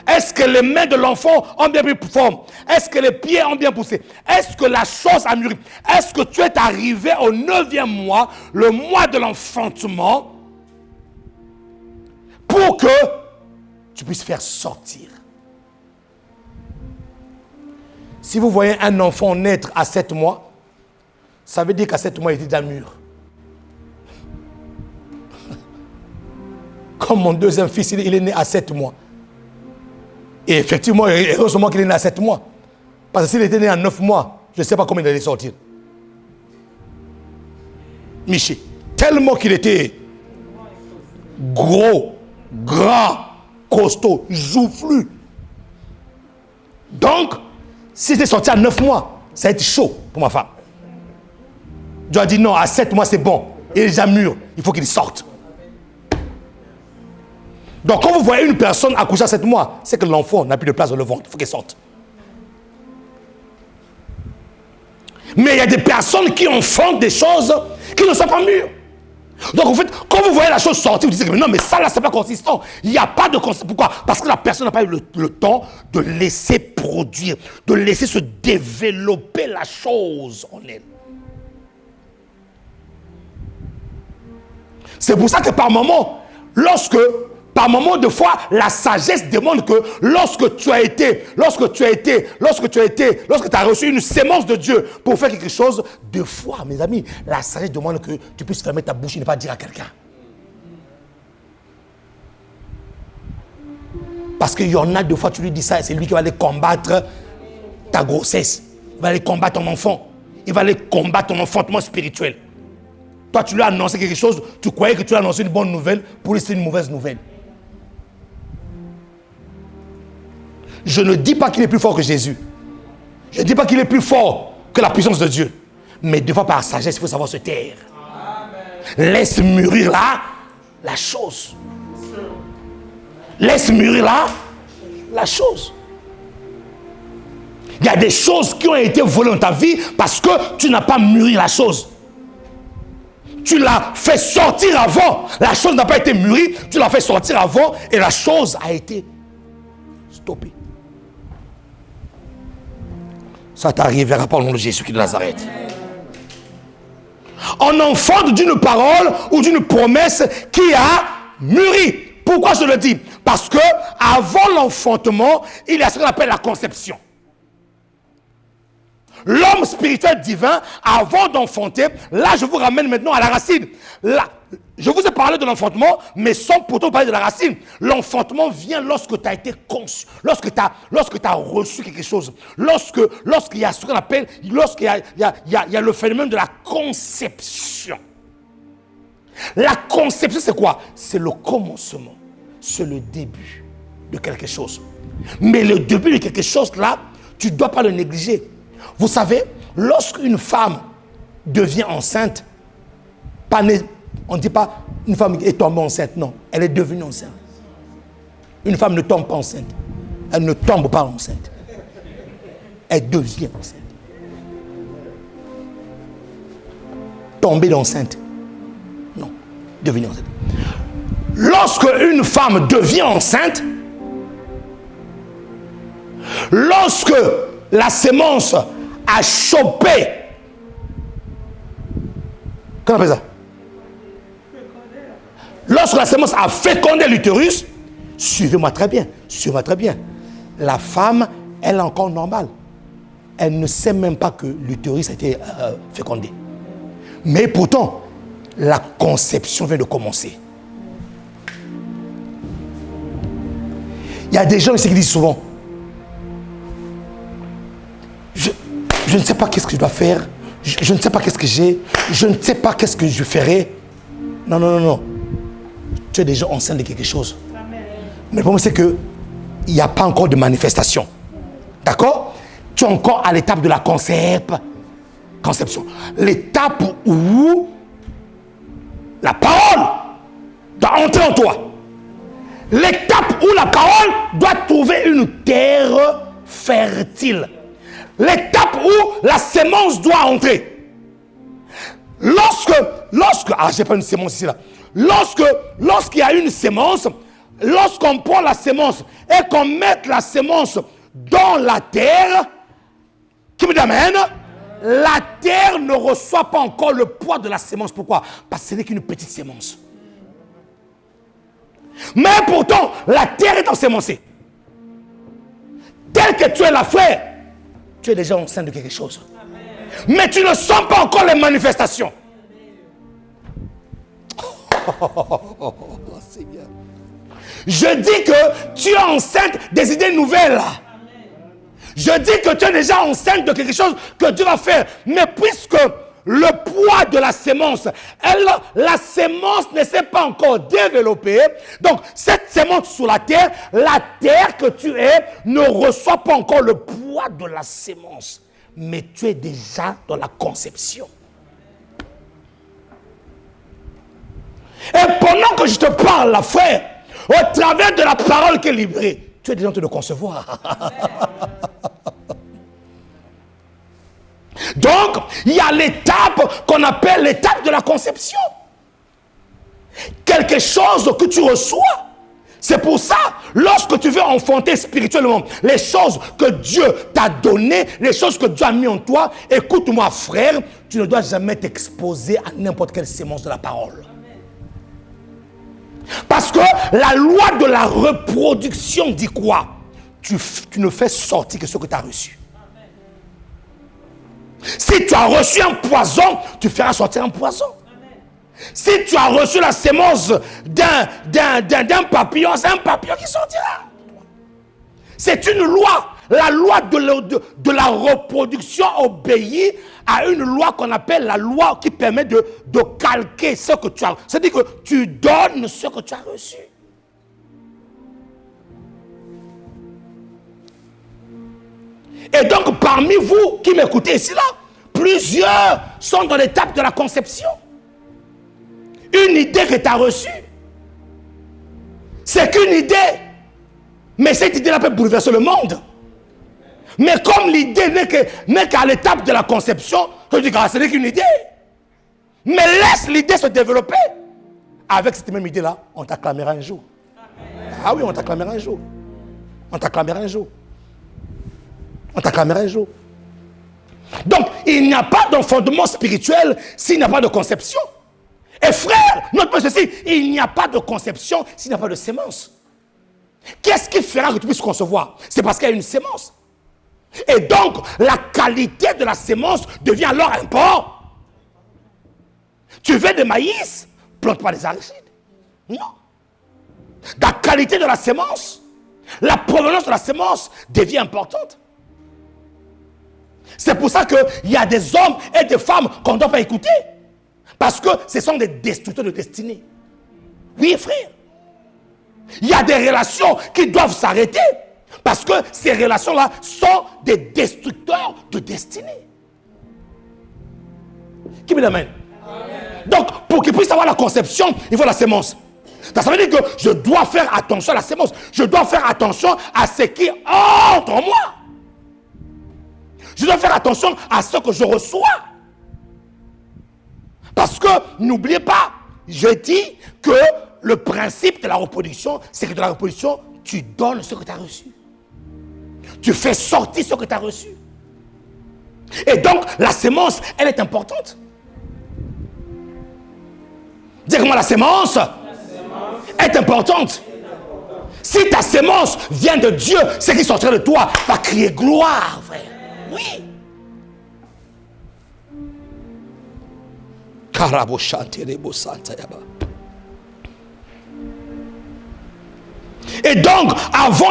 Est-ce que les mains de l'enfant ont bien pris forme? Est-ce que les pieds ont bien poussé? Est-ce que la chose a mûri? Est-ce que tu es arrivé au 9e mois, le mois de l'enfantement, pour que tu puisses faire sortir? Si vous voyez un enfant naître à 7 mois, ça veut dire qu'à 7 mois, il était déjà mûr. Comme mon deuxième fils, il est né à 7 mois. Et effectivement, heureusement qu'il est né à 7 mois. Parce que s'il était né à 9 mois, je ne sais pas comment il allait sortir. Miché. Tellement qu'il était gros, grand, costaud, joufflu. Donc, s'il était sorti à 9 mois, ça a été chaud pour ma femme. Dieu a dit non, à 7 mois c'est bon. Il est déjà mûr, il faut qu'il sorte. Donc quand vous voyez une personne accoucher à 7 mois, c'est que l'enfant n'a plus de place dans le ventre, il faut qu'elle sorte. Mais il y a des personnes qui enfantent des choses qui ne sont pas mûres. Donc en fait, quand vous voyez la chose sortir, vous dites que non, mais ça là, c'est pas consistant. Il n'y a pas de consistance. Pourquoi? Parce que la personne n'a pas eu le temps de laisser produire, de laisser se développer la chose en elle. C'est pour ça que par moment, de fois, la sagesse demande que lorsque tu as reçu une sémence de Dieu pour faire quelque chose, deux fois, mes amis, la sagesse demande que tu puisses fermer ta bouche et ne pas dire à quelqu'un. Parce qu'il y en a deux fois, tu lui dis ça et c'est lui qui va aller combattre ta grossesse. Il va aller combattre ton enfant. Il va aller combattre ton enfantement spirituel. Toi, tu lui as annoncé quelque chose, tu croyais que tu lui as annoncé une bonne nouvelle, pour lui c'est une mauvaise nouvelle. Je ne dis pas qu'il est plus fort que Jésus. Je ne dis pas qu'il est plus fort que la puissance de Dieu. Mais des fois, par sagesse, il faut savoir se taire. Amen. Laisse mûrir la chose. Laisse mûrir la chose. Il y a des choses qui ont été volées dans ta vie parce que tu n'as pas mûri la chose. Tu l'as fait sortir avant. La chose n'a pas été mûrie. Tu l'as fait sortir avant et la chose a été stoppée. Ça t'arrivera pas au nom de Jésus-Christ de Nazareth. On enfante d'une parole ou d'une promesse qui a mûri. Pourquoi je le dis? Parce que avant l'enfantement, il y a ce qu'on appelle la conception. L'homme spirituel divin, avant d'enfanter, là je vous ramène maintenant à la racine. Là, je vous ai parlé de l'enfantement, mais sans pourtant parler de la racine. L'enfantement vient lorsque tu as été conçu, lorsque tu as reçu quelque chose, lorsqu'il y a ce qu'on appelle, lorsqu'il y a le phénomène de la conception. La conception, c'est quoi? C'est le commencement, c'est le début de quelque chose. Mais le début de quelque chose là, tu ne dois pas le négliger. Vous savez, lorsqu'une femme devient enceinte, on ne dit pas une femme est tombée enceinte, non, elle est devenue enceinte. Une femme ne tombe pas enceinte, elle ne tombe pas enceinte, elle devient enceinte. Tomber enceinte, non, devenir enceinte. Lorsque une femme devient enceinte, lorsque la sémence a chopé, comment on appelle ça? Lorsque la sémence a fécondé l'utérus, suivez-moi très bien, la femme, elle est encore normale. Elle ne sait même pas que l'utérus a été fécondé. Mais pourtant, la conception vient de commencer. Il y a des gens ici qui disent souvent, je ne sais pas qu'est-ce que je dois faire, je ne sais pas qu'est-ce que j'ai, je ne sais pas qu'est-ce que je ferai. Non. Tu es déjà enceinte de quelque chose. Amen. Mais le problème, c'est qu'il n'y a pas encore de manifestation. D'accord? Tu es encore à l'étape de la conception. conception. L'étape où la parole doit entrer en toi. L'étape où la parole doit trouver une terre fertile. L'étape où la sémence doit entrer. J'ai pas une sémence ici là. Lorsqu'il y a une sémence, lorsqu'on prend la sémence et qu'on met la sémence dans la terre, qui me amène, la terre ne reçoit pas encore le poids de la sémence. Pourquoi? Parce que ce n'est qu'une petite sémence. Mais pourtant, la terre est ensémencée. Tel que tu es là, frère, tu es déjà enceinte de quelque chose. Mais tu ne sens pas encore les manifestations. Seigneur. Je dis que tu es enceinte des idées nouvelles. Je dis que tu es déjà enceinte de quelque chose que Dieu va faire. Mais puisque le poids de la sémence, la sémence ne s'est pas encore développée. Donc, cette sémence sur la terre que tu es ne reçoit pas encore le poids de la sémence. Mais tu es déjà dans la conception. Et pendant que je te parle, là, frère, au travers de la parole qui est libérée, tu es déjà en train de concevoir. Donc, il y a l'étape qu'on appelle l'étape de la conception. Quelque chose que tu reçois. C'est pour ça, lorsque tu veux enfanter spirituellement, les choses que Dieu t'a données, les choses que Dieu a mis en toi, écoute-moi frère, tu ne dois jamais t'exposer à n'importe quelle sémence de la parole. Parce que la loi de la reproduction dit quoi? Tu ne fais sortir que ce que tu as reçu. Si tu as reçu un poison, tu feras sortir un poison. Si tu as reçu la sémence d'un papillon, c'est un papillon qui sortira. C'est une loi. La loi de la reproduction obéit à une loi qu'on appelle la loi qui permet de calquer ce que tu as. C'est-à-dire que tu donnes ce que tu as reçu. Et donc, parmi vous qui m'écoutez ici, là, plusieurs sont dans l'étape de la conception. Une idée que tu as reçue, c'est qu'une idée. Mais cette idée-là peut bouleverser le monde. Mais comme l'idée n'est qu'à l'étape de la conception, tu dis que ce n'est qu'une idée. Mais laisse l'idée se développer. Avec cette même idée-là, on t'acclamera un jour. Ah oui, on t'acclamera un jour. On t'acclamera un jour. On t'acclamera un jour. Donc, il n'y a pas de fondement spirituel s'il n'y a pas de conception. Et frère, note pas ceci, il n'y a pas de conception s'il n'y a pas de sémence. Qu'est-ce qui fera que tu puisses concevoir? C'est parce qu'il y a une sémence. Et donc, la qualité de la sémence devient alors important. Tu veux des maïs, plante pas des arachides. Non. La qualité de la sémence, la provenance de la sémence devient importante. C'est pour ça qu'il y a des hommes et des femmes qu'on ne doit pas écouter. Parce que ce sont des destructeurs de destinée. Oui, frère. Il y a des relations qui doivent s'arrêter. Parce que ces relations-là sont des destructeurs de destinée. Qui me l'amène? Donc, pour qu'il puisse avoir la conception, il faut la sémence. Ça veut dire que je dois faire attention à la sémence. Je dois faire attention à ce qui entre en moi. Je dois faire attention à ce que je reçois. Parce que, n'oubliez pas, je dis que le principe de la reproduction, c'est que de la reproduction, tu donnes ce que tu as reçu. Tu fais sortir ce que tu as reçu. Et donc, la sémence, elle est importante. Dis-moi, la sémence est importante. Si ta sémence vient de Dieu, ce qui sortira de toi va crier gloire, frère. Oui. Et donc, avant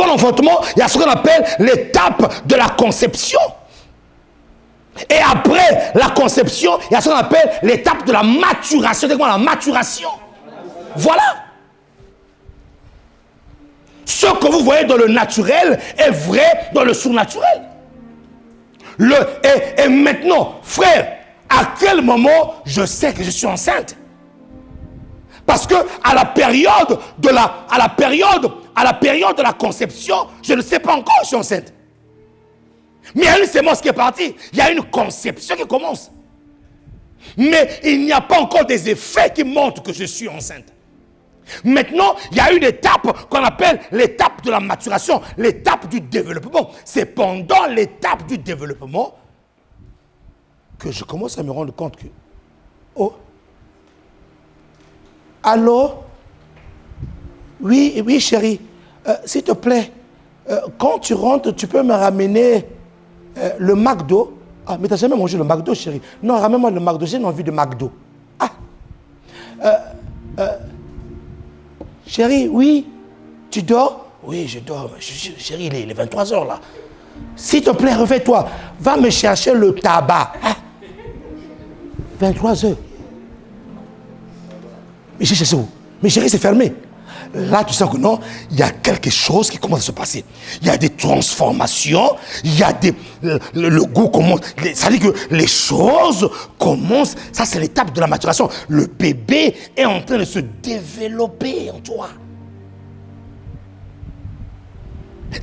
l'enfantement, il y a ce qu'on appelle l'étape de la conception. Et après la conception, il y a ce qu'on appelle l'étape de la maturation. C'est quoi la maturation? Voilà. Ce que vous voyez dans le naturel est vrai dans le surnaturel. Et maintenant, frère, à quel moment je sais que je suis enceinte? Parce que à la période de la conception, je ne sais pas encore que je suis enceinte. Mais il y a une sémence qui est partie. Il y a une conception qui commence. Mais il n'y a pas encore des effets qui montrent que je suis enceinte. Maintenant, il y a une étape qu'on appelle l'étape de la maturation, l'étape du développement. C'est pendant l'étape du développement que je commence à me rendre compte que... Oh, allô? Oui, chérie. S'il te plaît, quand tu rentres, tu peux me ramener le McDo. Ah, mais tu n'as jamais mangé le McDo, chérie. Non, ramène-moi le McDo, j'ai une envie de McDo. Ah. Chérie, oui. Tu dors? Oui, je dors. Chérie, il est 23h là. S'il te plaît, réveille-toi. Va me chercher le tabac. Ah. 23h. Mais j'ai cherché où? Mais chérie, c'est fermé. Là, tu sens que non, il y a quelque chose qui commence à se passer. Il y a des transformations, il y a le goût commence. Ça veut dire que les choses commencent. Ça, c'est l'étape de la maturation. Le bébé est en train de se développer en toi.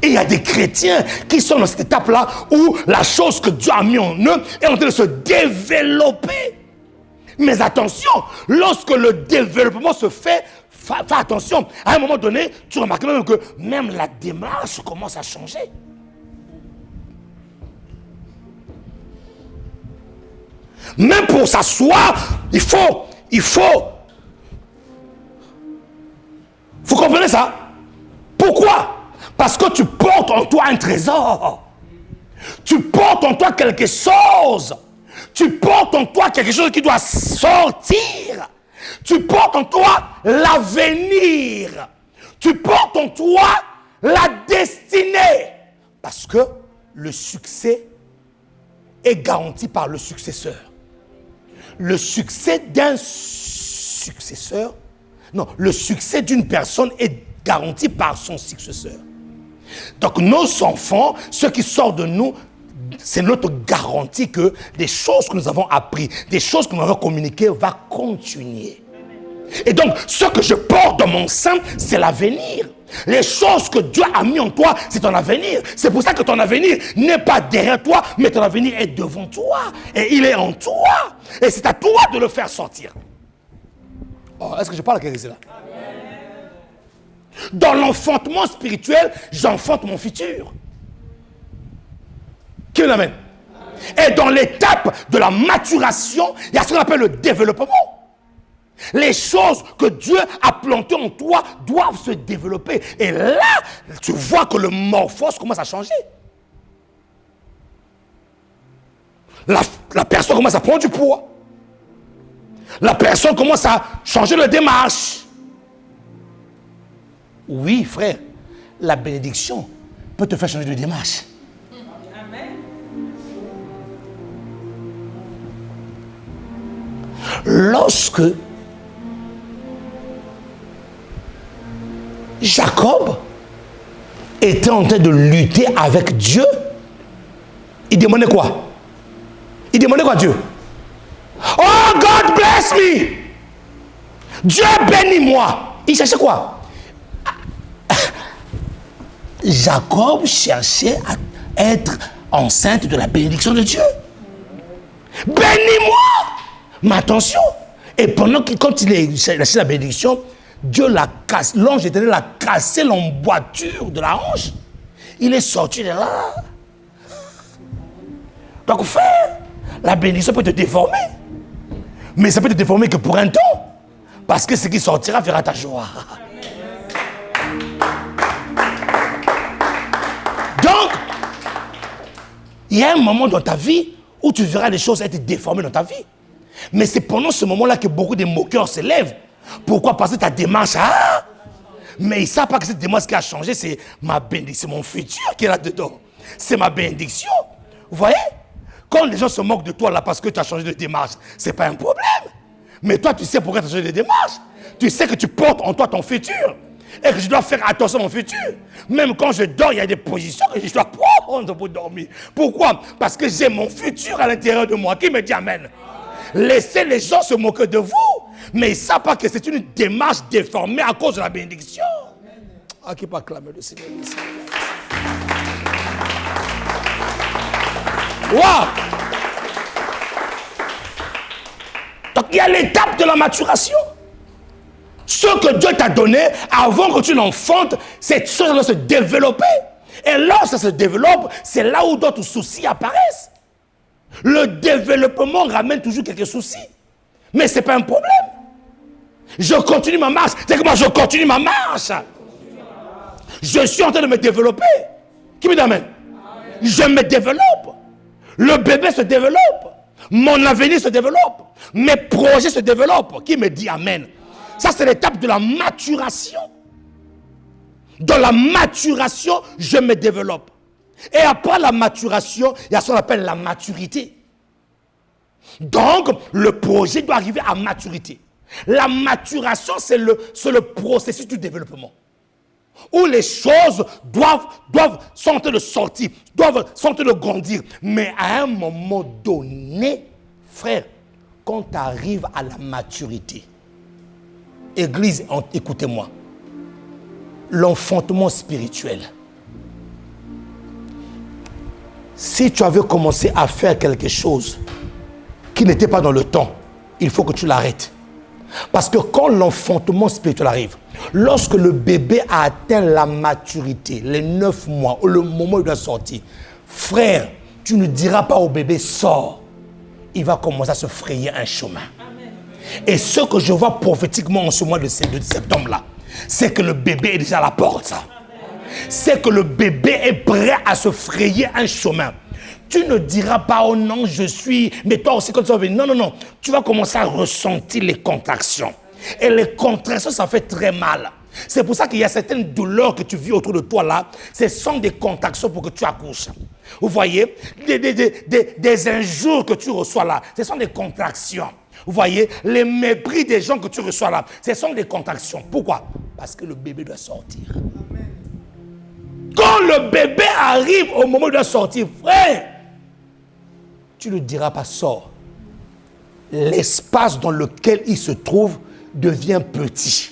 Et il y a des chrétiens qui sont dans cette étape-là où la chose que Dieu a mis en eux est en train de se développer. Mais attention, lorsque le développement se fait, fais attention. À un moment donné, tu remarques même que même la démarche commence à changer. Même pour s'asseoir, il faut. Vous comprenez ça? Pourquoi? Parce que tu portes en toi un trésor. Tu portes en toi quelque chose. Tu portes en toi quelque chose qui doit sortir. Tu portes en toi l'avenir. Tu portes en toi la destinée. Parce que le succès est garanti par le successeur. Le succès d'un successeur, non, le succès d'une personne est garanti par son successeur. Donc nos enfants, ceux qui sortent de nous, c'est notre garantie que des choses que nous avons apprises, des choses que nous avons communiquées, va continuer. Et donc, ce que je porte dans mon sein, c'est l'avenir. Les choses que Dieu a mis en toi, c'est ton avenir. C'est pour ça que ton avenir n'est pas derrière toi, mais ton avenir est devant toi. Et il est en toi. Et c'est à toi de le faire sortir. Oh, est-ce que je parle à quelqu'un là? Dans l'enfantement spirituel, j'enfante mon futur. Qui l'amène? Et dans l'étape de la maturation, il y a ce qu'on appelle le développement. Les choses que Dieu a plantées en toi doivent se développer. Et là, tu vois que le morphose commence à changer. La personne commence à prendre du poids. La personne commence à changer de démarche. Oui, frère, la bénédiction peut te faire changer de démarche. Amen. Lorsque Jacob était en train de lutter avec Dieu, il demandait quoi? Il demandait quoi à Dieu? Oh, God bless me! Dieu bénis-moi! Il cherchait quoi? Jacob cherchait à être enceinte de la bénédiction de Dieu. Bénis-moi! Mais attention! Et pendant que, quand il a cherché la bénédiction, Dieu l'a cassé, l'ange éternel a cassé l'emboîture de la hanche. Il est sorti de là. Donc, frère, la bénédiction peut te déformer. Mais ça peut te déformer que pour un temps. Parce que ce qui sortira fera ta joie. Donc, il y a un moment dans ta vie où tu verras les choses être déformées dans ta vie. Mais c'est pendant ce moment-là que beaucoup de moqueurs se lèvent. Pourquoi? Parce que ta démarche, mais ils ne savent pas que cette démarche qui a changé, c'est ma bénédiction, c'est mon futur qui est là-dedans. C'est ma bénédiction. Vous voyez? Quand les gens se moquent de toi là parce que tu as changé de démarche, ce n'est pas un problème. Mais toi, tu sais pourquoi tu as changé de démarche. Tu sais que tu portes en toi ton futur. Et que je dois faire attention à mon futur. Même quand je dors, il y a des positions que je dois prendre. on ne peut dormir. Pourquoi? Parce que j'ai mon futur à l'intérieur de moi. Qui me dit amen? Laissez les gens se moquer de vous, mais ils ne savent pas que c'est une démarche déformée à cause de la bénédiction. Ah, qui peut acclamer le Seigneur ici? Wow! Donc il y a l'étape de la maturation. Ce que Dieu t'a donné, avant que tu l'enfantes, cette chose doit se développer. Et lorsque ça se développe, c'est là où d'autres soucis apparaissent. Le développement ramène toujours quelques soucis. Mais ce n'est pas un problème. Je continue ma marche. C'est que moi, je continue ma marche. Je suis en train de me développer. Qui me dit amen? Je me développe. Le bébé se développe. Mon avenir se développe. Mes projets se développent. Qui me dit amen? Ça, c'est l'étape de la maturation. Dans la maturation, je me développe. Et après la maturation, il y a ce qu'on appelle la maturité. Donc, le projet doit arriver à maturité. La maturation, c'est le processus du développement. Où les choses sont en train de sortir, sont en train de grandir. Mais à un moment donné, frère, quand tu arrives à la maturité, Église, écoutez-moi, l'enfantement spirituel, si tu avais commencé à faire quelque chose qui n'était pas dans le temps, il faut que tu l'arrêtes. Parce que quand l'enfantement spirituel arrive, lorsque le bébé a atteint la maturité, les 9 mois, ou le moment où il doit sortir, frère, tu ne diras pas au bébé, sors. Il va commencer à se frayer un chemin. Amen. Et ce que je vois prophétiquement en ce mois de septembre-là, c'est que le bébé est déjà à la porte. C'est que le bébé est prêt à se frayer un chemin. Tu ne diras pas, oh non, je suis... Mais toi aussi, quand tu vas venir... Non, non, non. Tu vas commencer à ressentir les contractions. Et les contractions, ça fait très mal. C'est pour ça qu'il y a certaines douleurs que tu vis autour de toi là. Ce sont des contractions pour que tu accouches. Vous voyez, des injures que tu reçois là, ce sont des contractions. Vous voyez, les mépris des gens que tu reçois là, ce sont des contractions. Pourquoi? Parce que le bébé doit sortir. Quand le bébé arrive au moment où il doit sortir, frère, tu ne diras pas sors. L'espace dans lequel il se trouve devient petit.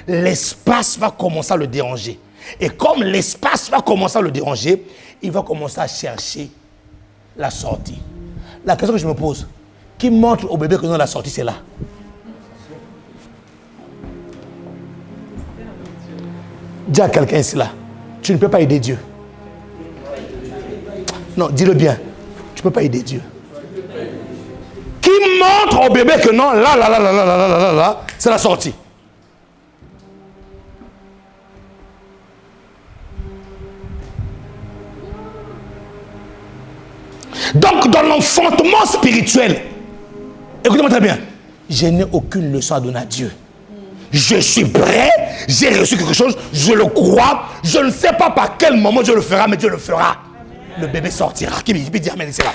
L'espace va commencer à le déranger. Et comme l'espace va commencer à le déranger, il va commencer à chercher la sortie. La question que je me pose, qui montre au bébé que non, la sortie c'est là? Dis à quelqu'un ici là, tu ne peux pas aider Dieu. Non, dis-le bien. Tu ne peux pas aider Dieu. Qui montre au bébé que non, là, c'est la sortie. Donc, dans l'enfantement spirituel, écoutez-moi très bien, je n'ai aucune leçon à donner à Dieu. Je suis prêt, j'ai reçu quelque chose, je le crois, je ne sais pas par quel moment Dieu le fera, mais Dieu le fera. Le bébé sortira. Qui peut dire amen, c'est là.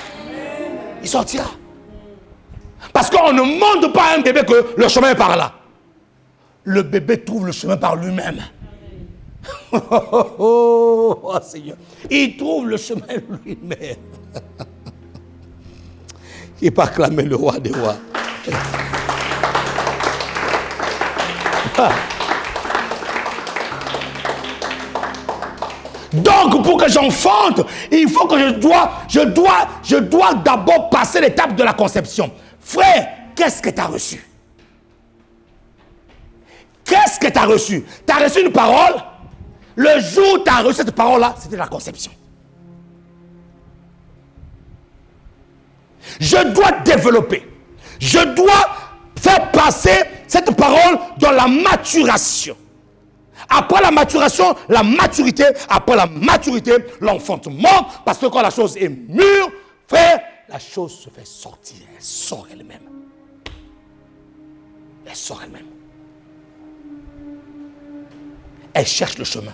Il sortira. Parce qu'on ne demande pas à un bébé que le chemin est par là. Le bébé trouve le chemin par lui-même. Oh Seigneur. Il trouve le chemin lui-même. Il peut acclamer le roi des rois. Donc, pour que j'enfante, il faut que je dois d'abord passer l'étape de la conception. Frère, qu'est-ce que tu as reçu? Qu'est-ce que tu as reçu? Tu as reçu une parole. Le jour où tu as reçu cette parole-là, c'était la conception. Je dois développer. Je dois faire passer cette parole dans la maturation. Après la maturation, la maturité. Après la maturité, l'enfantement. Parce que quand la chose est mûre, frère, la chose se fait sortir. Elle sort elle-même. Elle sort elle-même. Elle cherche le chemin.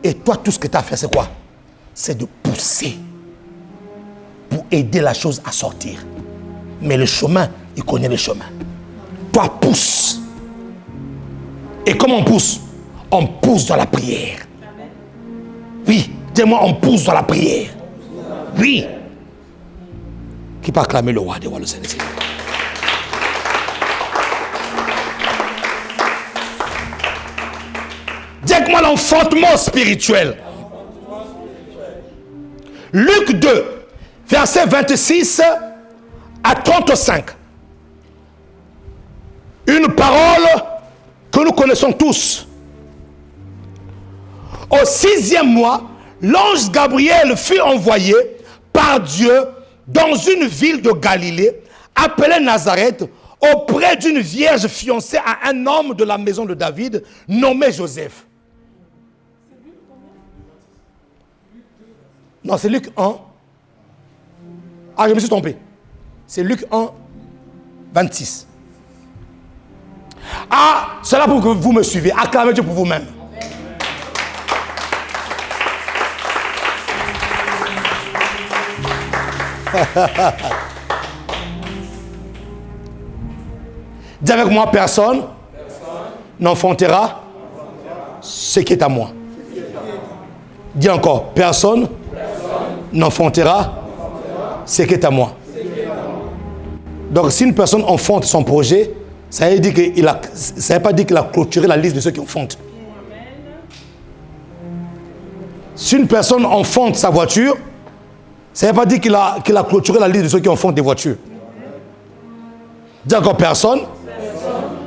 Et toi, tout ce que tu as à faire, c'est quoi? C'est de pousser pour aider la chose à sortir. Mais le chemin, il connaît le chemin. Toi, pousse. Et comment on pousse? On pousse dans la prière. Oui, Dis-moi, on pousse dans la prière. Oui. Qui peut acclamer le roi des rois, le Seigneur. Dis-moi l'enfantement spirituel. Luc 2, verset 26 à 35. Une parole que nous connaissons tous. Au 6e mois, l'ange Gabriel fut envoyé par Dieu dans une ville de Galilée, appelée Nazareth, auprès d'une vierge fiancée à un homme de la maison de David, nommé Joseph. Non, c'est Luc 1. Ah, je me suis trompé. C'est Luc 1, 26. Ah, c'est là pour que vous me suivez. Acclamez Dieu pour vous-même. Dis avec moi, personne n'enfantera ce qui est à moi. Dis encore, personne n'enfantera ce qui est à moi. Donc si une personne enfante son projet, ça veut pas dire qu'il a clôturé la liste de ceux qui enfantent. Si une personne enfante sa voiture, ça ne veut pas dire qu'il a clôturé la liste de ceux qui enfantent des voitures. Dis encore, personne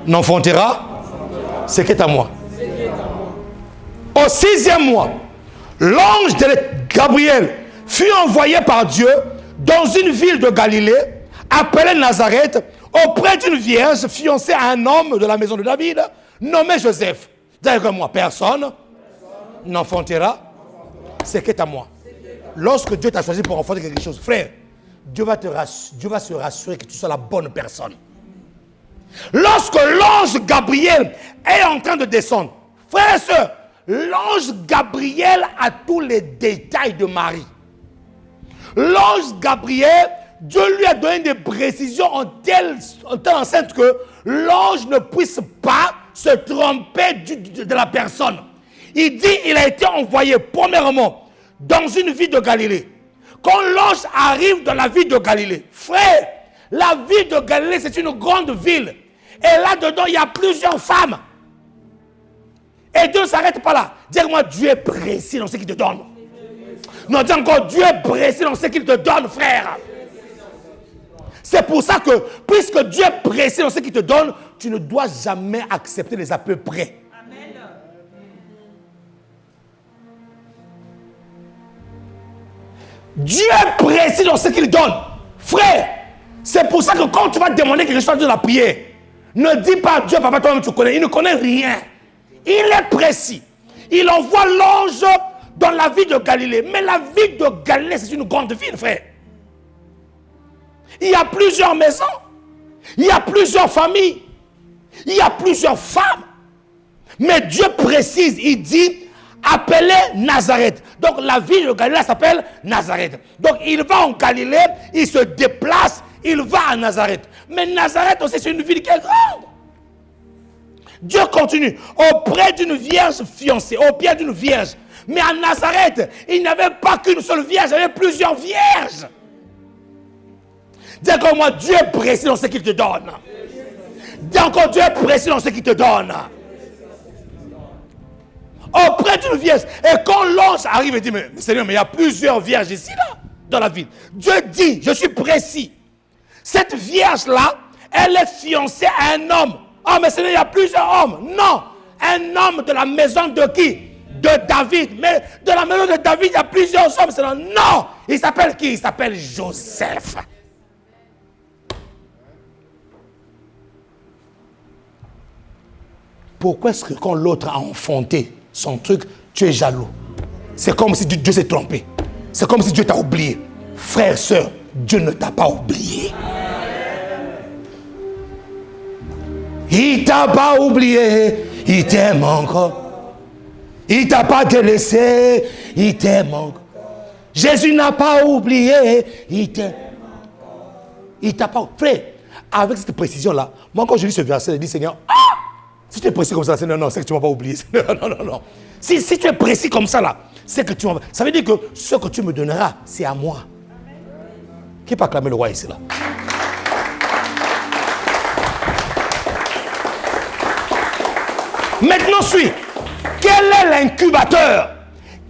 n'enfantera ce qui est à moi. Au 6e mois, l'ange de Gabriel fut envoyé par Dieu dans une ville de Galilée, appelée Nazareth, auprès d'une vierge fiancée à un homme de la maison de David, nommé Joseph. Dis avec moi, personne n'enfantera ce qui est à moi. Lorsque Dieu t'a choisi pour enfanter quelque chose, frère, Dieu va se rassurer que tu sois la bonne personne. Lorsque l'ange Gabriel est en train de descendre, frères et sœurs, l'ange Gabriel a tous les détails de Marie. L'ange Gabriel, Dieu lui a donné des précisions en telle enceinte que l'ange ne puisse pas se tromper de la personne. Il dit il a été envoyé premièrement dans une ville de Galilée. Quand l'ange arrive dans la ville de Galilée, frère, la ville de Galilée c'est une grande ville. Et là-dedans il y a plusieurs femmes. Et Dieu ne s'arrête pas là. Dis-moi, Dieu est précis dans ce qu'il te donne. Non, dis encore, Dieu est précis dans ce qu'il te donne, frère. C'est pour ça que, puisque Dieu est précis dans ce qu'il te donne, tu ne dois jamais accepter les à peu près. Amen. Dieu est précis dans ce qu'il donne. Frère, c'est pour ça que quand tu vas demander quelque chose de la prière, ne dis pas Dieu, papa, toi-même tu connais. Il ne connaît rien. Il est précis. Il envoie l'ange dans la ville de Galilée. Mais la ville de Galilée, c'est une grande ville, frère. Il y a plusieurs maisons. Il y a plusieurs familles. Il y a plusieurs femmes. Mais Dieu précise, il dit, appelez Nazareth. Donc la ville de Galilée s'appelle Nazareth. Donc il va en Galilée, il se déplace, il va à Nazareth. Mais Nazareth aussi, c'est une ville qui est grande. Dieu continue, auprès d'une vierge fiancée, au pied d'une vierge. Mais à Nazareth, il n'y avait pas qu'une seule vierge, il y avait plusieurs vierges. Dis encore moi, Dieu est précis dans ce qu'il te donne. Dis encore, Dieu est précis dans ce qu'il te donne. Auprès d'une vierge. Et quand l'ange arrive et dit, mais Seigneur, mais il y a plusieurs vierges ici, là, dans la ville. Dieu dit, je suis précis. Cette vierge-là, elle est fiancée à un homme. Ah, mais Seigneur, il y a plusieurs hommes. Non, un homme de la maison de qui? De David. Mais de la maison de David, il y a plusieurs hommes. Seigneur. Non, il s'appelle qui? Il s'appelle Joseph. Pourquoi est-ce que quand l'autre a enfanté son truc, tu es jaloux? C'est comme si Dieu s'est trompé. C'est comme si Dieu t'a oublié. Frère, sœur, Dieu ne t'a pas oublié. Il t'a pas oublié, il t'aime encore. Il t'a pas délaissé, il t'aime encore. Jésus n'a pas oublié, il t'aime encore. Il t'a pas... Frère, avec cette précision-là, moi quand je lis ce verset, je dis Seigneur, si tu es précis comme ça, Seigneur, non, c'est que tu ne m'as pas oublié. Non. Si tu es précis comme ça, là, c'est que tu m'envoies. Ça veut dire que ce que tu me donneras, c'est à moi. Qui peut acclamer le roi ici là? Maintenant, suis. Quel est l'incubateur?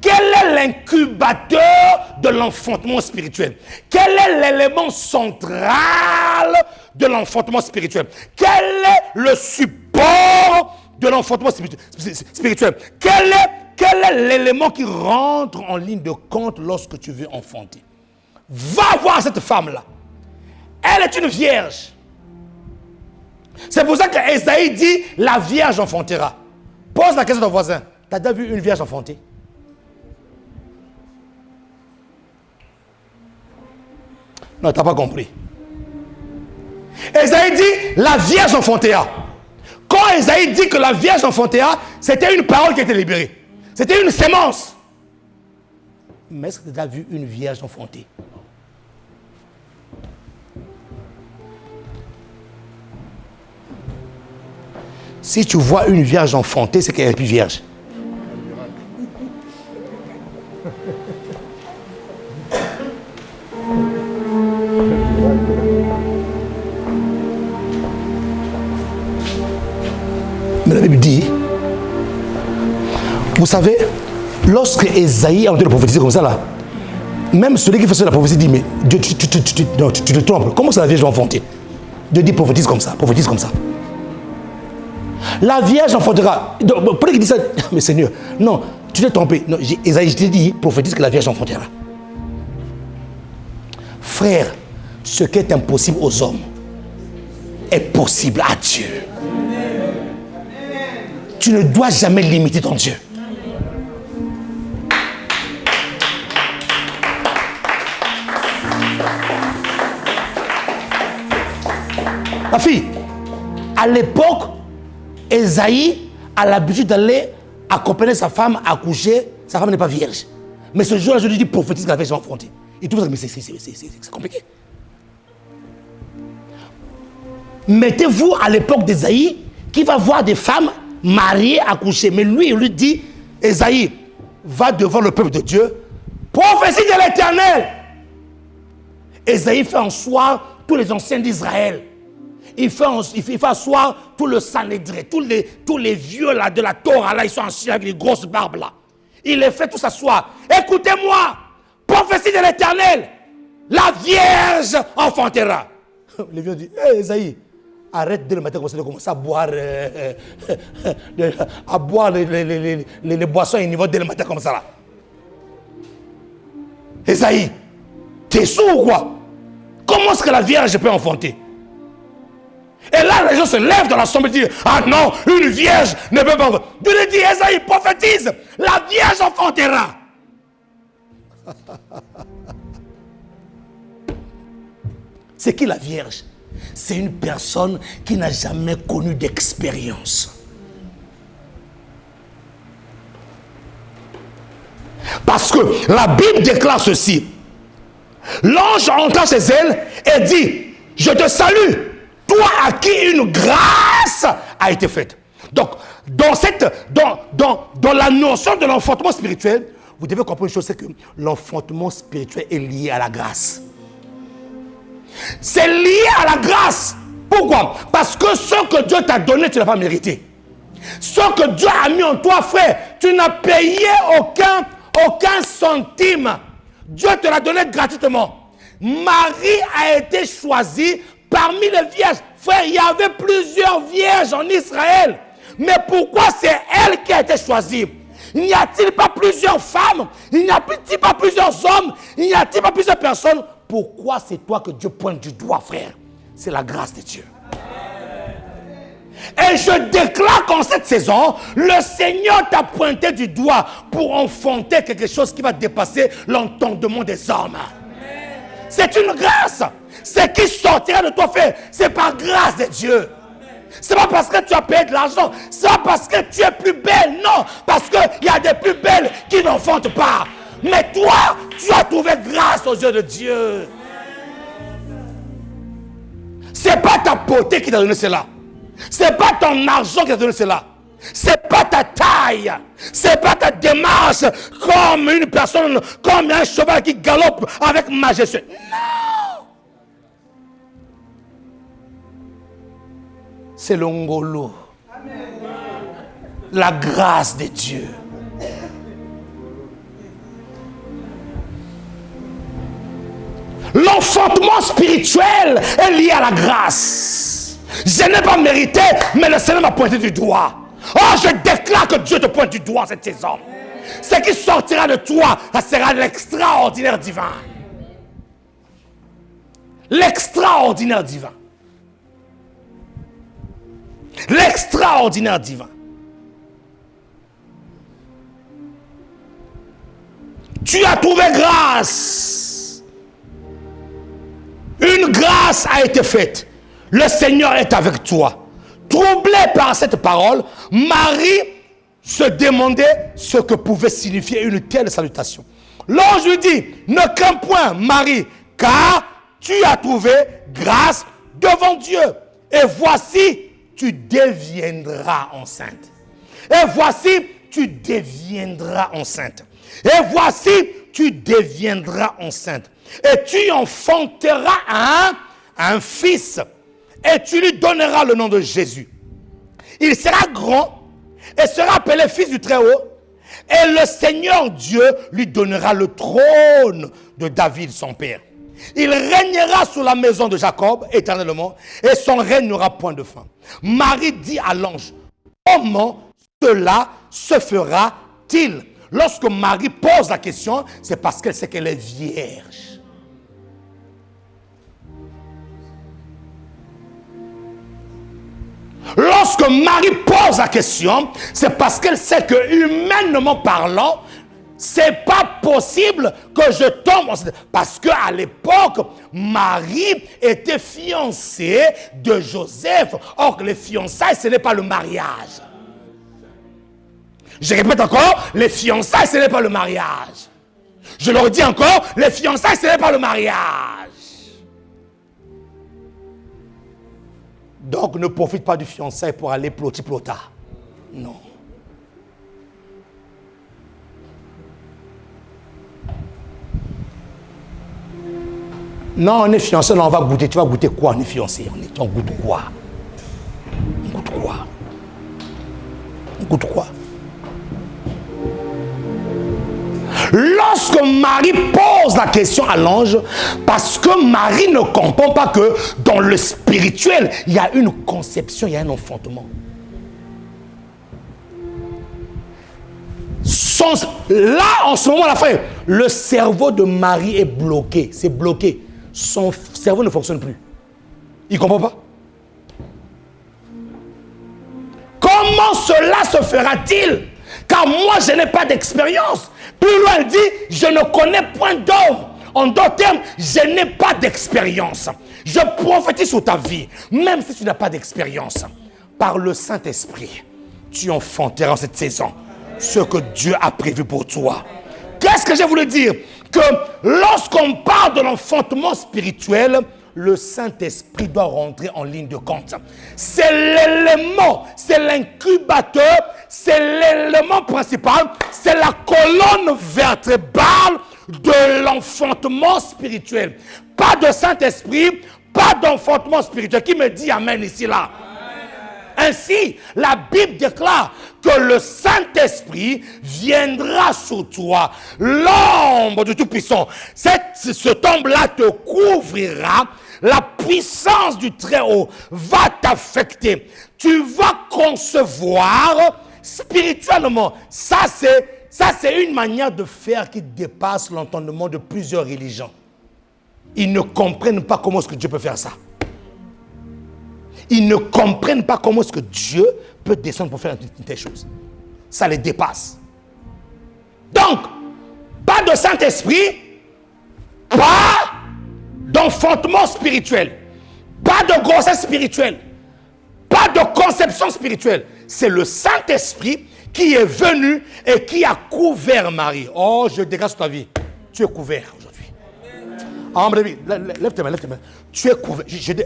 Quel est l'incubateur de l'enfantement spirituel? Quel est l'élément central de l'enfantement spirituel? Quel est le support de l'enfantement spirituel? Quel est l'élément qui rentre en ligne de compte lorsque tu veux enfanter? Va voir cette femme-là. Elle est une vierge. C'est pour ça qu'Ésaïe dit, la vierge enfantera. Pose la question à ton voisin. Tu as déjà vu une vierge enfanter? Non, tu n'as pas compris. Ésaïe dit, la vierge enfantera. Quand Ésaïe dit que la vierge enfantera, c'était une parole qui était libérée. C'était une sémence. Mais est-ce que tu as déjà vu une vierge enfanter? Si tu vois une vierge enfanter, c'est qu'elle n'est plus vierge. Mais la Bible dit, vous savez, lorsque Ésaïe a entendu le prophétiser comme ça là, même celui qui faisait la prophétie dit, mais Dieu, tu te trompes. Comment ça la vierge va enfanter? Dieu dit, prophétise comme ça, prophétise comme ça. La vierge enfantera. Pourquoi il dit ça? Mais Seigneur, non, tu t'es trompé. Non, Ésaïe, je t'ai dit, prophétise que la vierge enfantera. Frère, ce qui est impossible aux hommes est possible à Dieu. Tu ne dois jamais limiter ton Dieu. Ma fille, à l'époque, Ésaïe a l'habitude d'aller accompagner sa femme à coucher. Sa femme n'est pas vierge. Mais ce jour-là, je lui dis prophétise que la vierge va enfanter. Il trouve ça, mais c'est compliqué. Mettez-vous à l'époque d'Ésaïe qui va voir des femmes mariées à coucher. Mais lui, il lui dit, Ésaïe, va devant le peuple de Dieu, prophétie de l'Éternel. Ésaïe fait asseoir tous les anciens d'Israël. Il fait asseoir tout le Sanhédrin, tous les vieux là, de la Torah, là, ils sont assis avec les grosses barbes là. Il les fait tous asseoir. Écoutez-moi, prophétie de l'Éternel, la Vierge enfantera. Les vieux disent, hé Ésaïe, arrête dès le matin de commencer à boire, les boissons et niveau dès le matin comme ça là. Ésaïe, t'es sourd ou quoi? Comment est-ce que la Vierge peut enfanter? Et là, les gens se lèvent dans l'assemblée et disent, ah non, une vierge ne peut pas enfanter. Dieu lui dit, Ésaïe, prophétise, la vierge enfantera. C'est qui la vierge? C'est une personne qui n'a jamais connu d'expérience. Parce que la Bible déclare ceci. L'ange entra chez elle et dit, je te salue, toi à qui une grâce a été faite. Donc, dans la notion de l'enfantement spirituel, vous devez comprendre une chose, c'est que l'enfantement spirituel est lié à la grâce. C'est lié à la grâce. Pourquoi? Parce que ce que Dieu t'a donné, tu n'as pas mérité. Ce que Dieu a mis en toi, frère, tu n'as payé aucun centime. Dieu te l'a donné gratuitement. Marie a été choisie parmi les vierges. Frère, il y avait plusieurs vierges en Israël. Mais pourquoi c'est elle qui a été choisie? Il n'y a-t-il pas plusieurs femmes? Il n'y a-t-il pas plusieurs hommes? Il n'y a-t-il pas plusieurs personnes? Pourquoi c'est toi que Dieu pointe du doigt, frère? C'est la grâce de Dieu. Et je déclare qu'en cette saison, le Seigneur t'a pointé du doigt pour enfanter quelque chose qui va dépasser l'entendement des hommes. C'est une grâce. Ce qui sortira de toi, frère, c'est par grâce de Dieu. C'est pas parce que tu as payé de l'argent, c'est pas parce que tu es plus belle, non, parce qu'il y a des plus belles qui n'enfantent pas. Mais toi, tu as trouvé grâce aux yeux de Dieu. C'est pas ta beauté qui t'a donné cela. C'est pas ton argent qui t'a donné cela. C'est pas ta taille. C'est pas ta démarche comme une personne, comme un cheval qui galope avec majesté. Non. C'est le ngolo. La grâce de Dieu. L'enfantement spirituel est lié à la grâce. Je n'ai pas mérité, mais le Seigneur m'a pointé du doigt. Oh, je déclare que Dieu te pointe du doigt cette saison. Ce qui sortira de toi, ça sera l'extraordinaire divin. L'extraordinaire divin. L'extraordinaire divin. Tu as trouvé grâce. Une grâce a été faite. Le Seigneur est avec toi. Troublé par cette parole, Marie se demandait ce que pouvait signifier une telle salutation. L'ange lui dit, ne crains point, Marie, car tu as trouvé grâce devant Dieu. Et voici, tu deviendras enceinte. Et voici, tu deviendras enceinte. Et voici, tu deviendras enceinte. Et tu enfanteras un fils. Et tu lui donneras le nom de Jésus. Il sera grand et sera appelé fils du Très-Haut. Et le Seigneur Dieu lui donnera le trône de David, son père. Il régnera sur la maison de Jacob éternellement et son règne n'aura point de fin. Marie dit à l'ange, comment cela se fera-t-il? Lorsque Marie pose la question, c'est parce qu'elle sait qu'elle est vierge. Lorsque Marie pose la question, c'est parce qu'elle sait que, humainement parlant, c'est pas possible que je tombe enceinte. Parce qu'à l'époque, Marie était fiancée de Joseph. Or, les fiançailles, ce n'est pas le mariage. Je répète encore, les fiançailles, ce n'est pas le mariage. Je leur dis encore, les fiançailles, ce n'est pas le mariage. Donc, ne profite pas du fiançailles pour aller ploti-plota. Non. Non, on est fiancé, là, on va goûter. Tu vas goûter quoi? On est fiancé. On goûte quoi? On goûte quoi? On goûte quoi? Lorsque Marie pose la question à l'ange, parce que Marie ne comprend pas que dans le spirituel, il y a une conception, il y a un enfantement. Là, en ce moment, la frère, le cerveau de Marie est bloqué. C'est bloqué. Son cerveau ne fonctionne plus. Il ne comprend pas. Comment cela se fera-t-il? Car moi, je n'ai pas d'expérience. Plus loin, elle dit, je ne connais point d'homme. En d'autres termes, je n'ai pas d'expérience. Je prophétise sur ta vie, même si tu n'as pas d'expérience. Par le Saint-Esprit, tu enfanteras en cette saison ce que Dieu a prévu pour toi. Qu'est-ce que j'ai voulu dire? Que lorsqu'on parle de l'enfantement spirituel, le Saint-Esprit doit rentrer en ligne de compte. C'est l'élément, c'est l'incubateur, c'est l'élément principal, c'est la colonne vertébrale de l'enfantement spirituel. Pas de Saint-Esprit, pas d'enfantement spirituel. Qui me dit amen ici, là? Ainsi, la Bible déclare que le Saint-Esprit viendra sur toi. L'ombre du Tout-Puissant, cet ombre-là te couvrira. La puissance du Très-Haut va t'affecter. Tu vas concevoir spirituellement. Ça, c'est une manière de faire qui dépasse l'entendement de plusieurs religions. Ils ne comprennent pas comment est-ce que Dieu peut faire ça. Ils ne comprennent pas comment est-ce que Dieu peut descendre pour faire une telle chose. Ça les dépasse. Donc, pas de Saint-Esprit, pas d'enfantement spirituel, pas de grossesse spirituelle, pas de conception spirituelle. C'est le Saint-Esprit qui est venu et qui a couvert Marie. Oh, je dégage ta vie. Tu es couvert aujourd'hui. Ah, mon ami, lève tes mains, lève tes mains. Tu es couvert.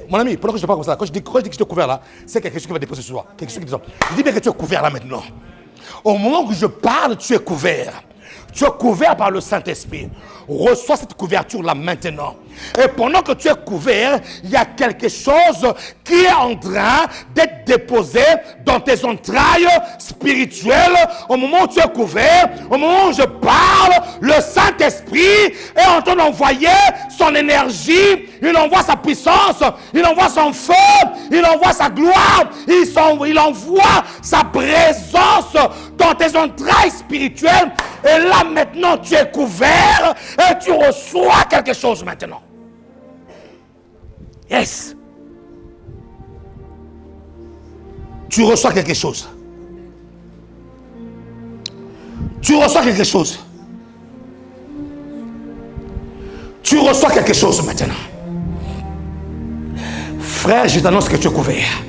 Mon ami, pendant que je te parle comme ça, quand je dis que je suis couvert là, c'est quelque chose qui va déposer ce soir. Quelque chose qui descend. Je dis bien que tu es couvert là maintenant. Au moment où je parle, tu es couvert. Tu es couvert par le Saint-Esprit. Reçois cette couverture-là maintenant. Et pendant que tu es couvert, il y a quelque chose qui est en train d'être déposé dans tes entrailles spirituelles. Au moment où tu es couvert, au moment où je parle, le Saint-Esprit est en train d'envoyer son énergie. Il envoie sa puissance, il envoie son feu, il envoie sa gloire, il envoie sa présence dans tes entrailles spirituelles. Et là maintenant tu es couvert et tu reçois quelque chose maintenant. Yes. Tu reçois quelque chose. Tu reçois quelque chose. Tu reçois quelque chose maintenant. Frère, je t'annonce que tu es couvert.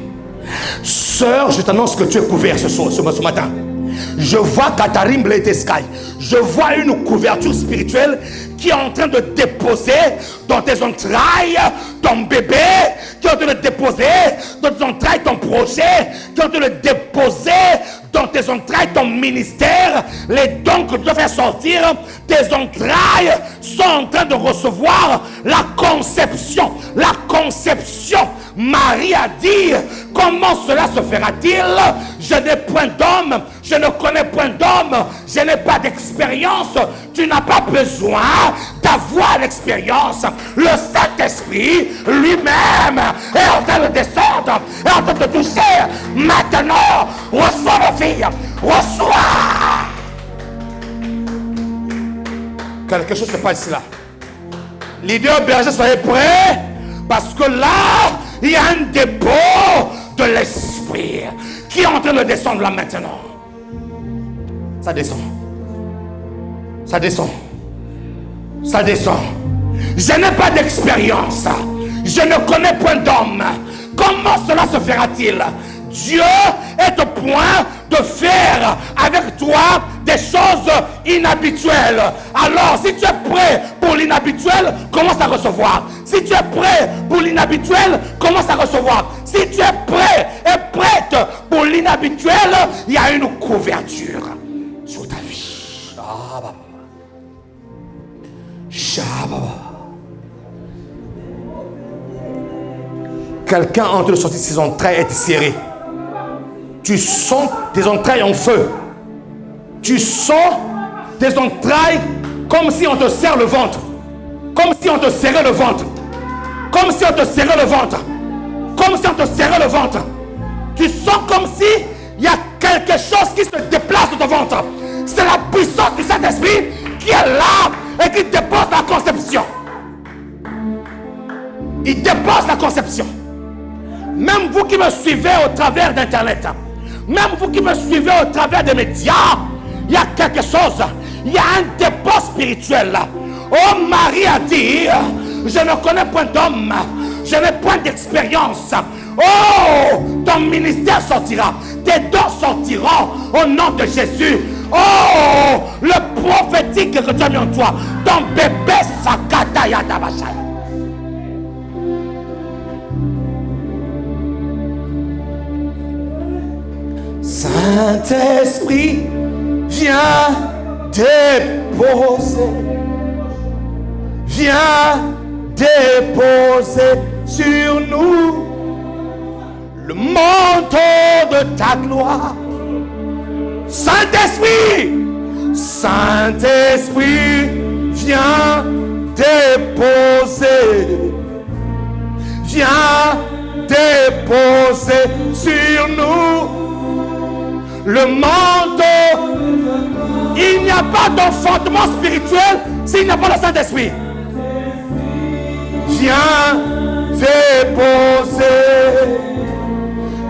Sœur, je t'annonce que tu es couvert ce matin. Je vois Katarim Bleteskai. Je vois une couverture spirituelle qui est en train de déposer dans tes entrailles ton bébé, qui est en train de déposer dans tes entrailles ton projet, qui est en train de déposer dans tes entrailles ton ministère, les dons que tu dois faire sortir. Tes entrailles sont en train de recevoir la conception. La conception. Marie a dit, comment cela se fera-t-il? Je n'ai point d'homme, je ne connais point d'homme, je n'ai pas d'expérience. Tu n'as pas besoin d'avoir l'expérience. Le Saint-Esprit lui-même est en train de descendre, est en train de toucher. Maintenant, reçois ma fille, reçois. Quelque chose se passe là. Leader berger, soyez prêts, parce que là, il y a un dépôt de l'esprit qui est en train de descendre là maintenant. Ça descend. Ça descend. Ça descend. Je n'ai pas d'expérience. Je ne connais point d'homme. Comment cela se fera-t-il? Dieu est au point de faire avec toi des choses inhabituelles. Alors, si tu es prêt pour l'inhabituel, commence à recevoir. Si tu es prêt pour l'inhabituel, commence à recevoir. Si tu es prêt et prête pour l'inhabituel, il y a une couverture sur ta vie. Quelqu'un en train de sortir ses entrailles est serré. Tu sens tes entrailles en feu. Tu sens tes entrailles comme si on te serre le ventre. Comme si on te serrait le ventre. Comme si on te serrait le ventre. Comme si on te serrait le ventre. Tu sens comme si il y a quelque chose qui se déplace dans ton ventre. C'est la puissance du Saint-Esprit qui est là et qui dépose la conception. Il dépose la conception. Même vous qui me suivez au travers d'Internet, même vous qui me suivez au travers des médias, il y a quelque chose, il y a un dépôt spirituel là. Oh, Marie a dit, je ne connais point d'homme, je n'ai point d'expérience. Oh, ton ministère sortira, tes dons sortiront au nom de Jésus. Oh, le prophétique que tu as mis en toi, ton bébé Sakata Yadabashaya. Saint-Esprit, viens déposer. Viens déposer sur nous le manteau de ta gloire. Saint-Esprit, Saint-Esprit, viens déposer. Viens déposer sur nous le manteau. Il n'y a pas d'enfantement spirituel s'il n'y a pas le Saint-Esprit. Viens déposer.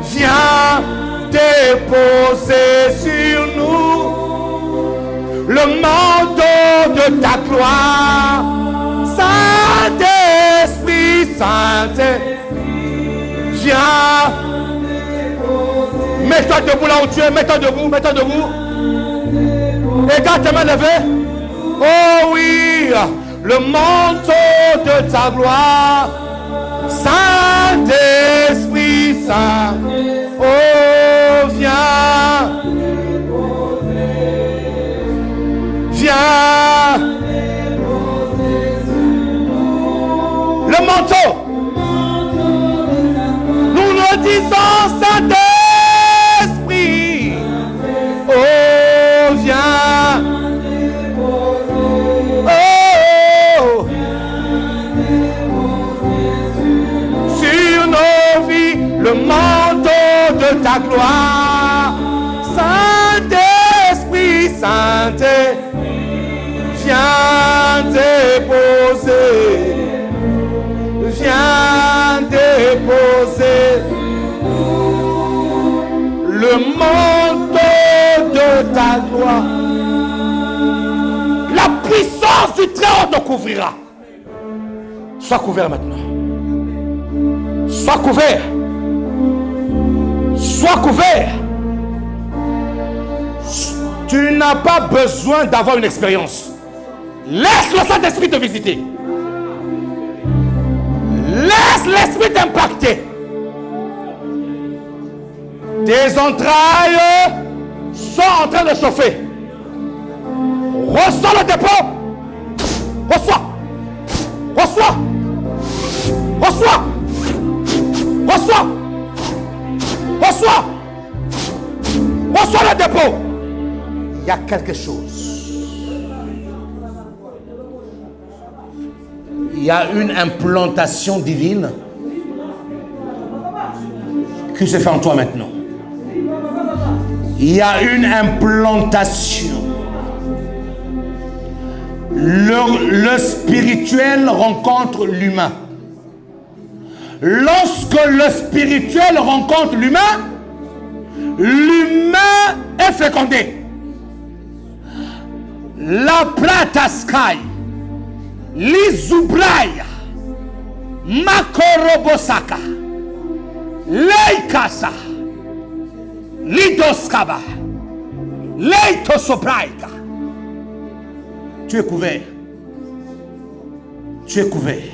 Viens déposer sur nous le manteau de ta gloire. Saint-Esprit, Saint-Esprit, viens. Mets-toi debout là où tu es, mets-toi debout, mets-toi debout. Et garde tes mains levées. Oh oui, le manteau de ta gloire. Saint-Esprit Saint, oh viens, viens. Le manteau, nous le disons, Saint-Esprit, oh viens, oh, sur nos vies, le manteau de ta gloire, Saint-Esprit, Saint-Esprit, viens déposer. Viens déposer le manteau de ta gloire. La puissance du Très-Haut te couvrira. Sois couvert maintenant. Sois couvert. Sois couvert. Tu n'as pas besoin d'avoir une expérience. Laisse le Saint-Esprit te visiter. Laisse l'esprit t'impacter. Tes entrailles sont en train de chauffer. Reçois le dépôt. Reçois. Reçois. Reçois. Reçois. Reçois. Reçois le dépôt. Il y a quelque chose. Il y a une implantation divine qui se fait en toi maintenant. Il y a une implantation. Le spirituel rencontre l'humain. Lorsque le spirituel rencontre l'humain, l'humain est fécondé. La plataskai. Lizubraya, Makorobosaka, Leikasa, Lidoskaba, Leitosopraika. Tu es couvert. Tu es couvert.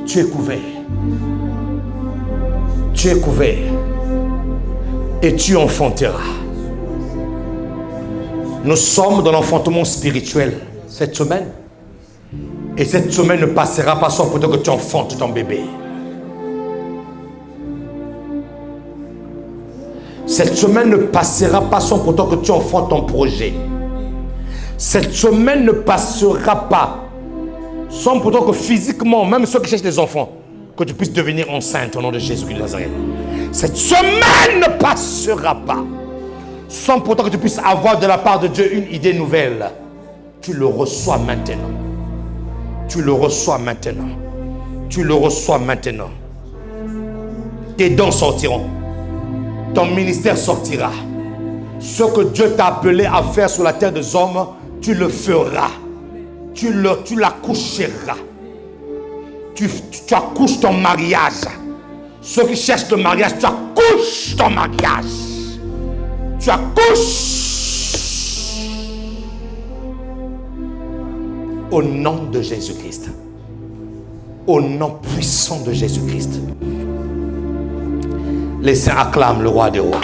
Tu es couvert. Tu es couvert. Et tu enfanteras. Nous sommes dans l'enfantement spirituel cette semaine. Et cette semaine ne passera pas sans pourtant que tu enfantes ton bébé. Cette semaine ne passera pas sans pourtant que tu enfantes ton projet. Cette semaine ne passera pas sans pourtant que physiquement, même ceux qui cherchent des enfants, que tu puisses devenir enceinte au nom de Jésus-Christ de Nazareth. Cette semaine ne passera pas sans pourtant que tu puisses avoir de la part de Dieu une idée nouvelle. Tu le reçois maintenant. Tu le reçois maintenant. Tu le reçois maintenant. Tes dons sortiront. Ton ministère sortira. Ce que Dieu t'a appelé à faire sur la terre des hommes, tu le feras. Tu l'accoucheras. Tu accouches ton mariage. Ceux qui cherchent le mariage, tu accouches ton mariage. Tu accouches. Au nom de Jésus-Christ. Au nom puissant de Jésus-Christ. Les saints acclament le roi des rois.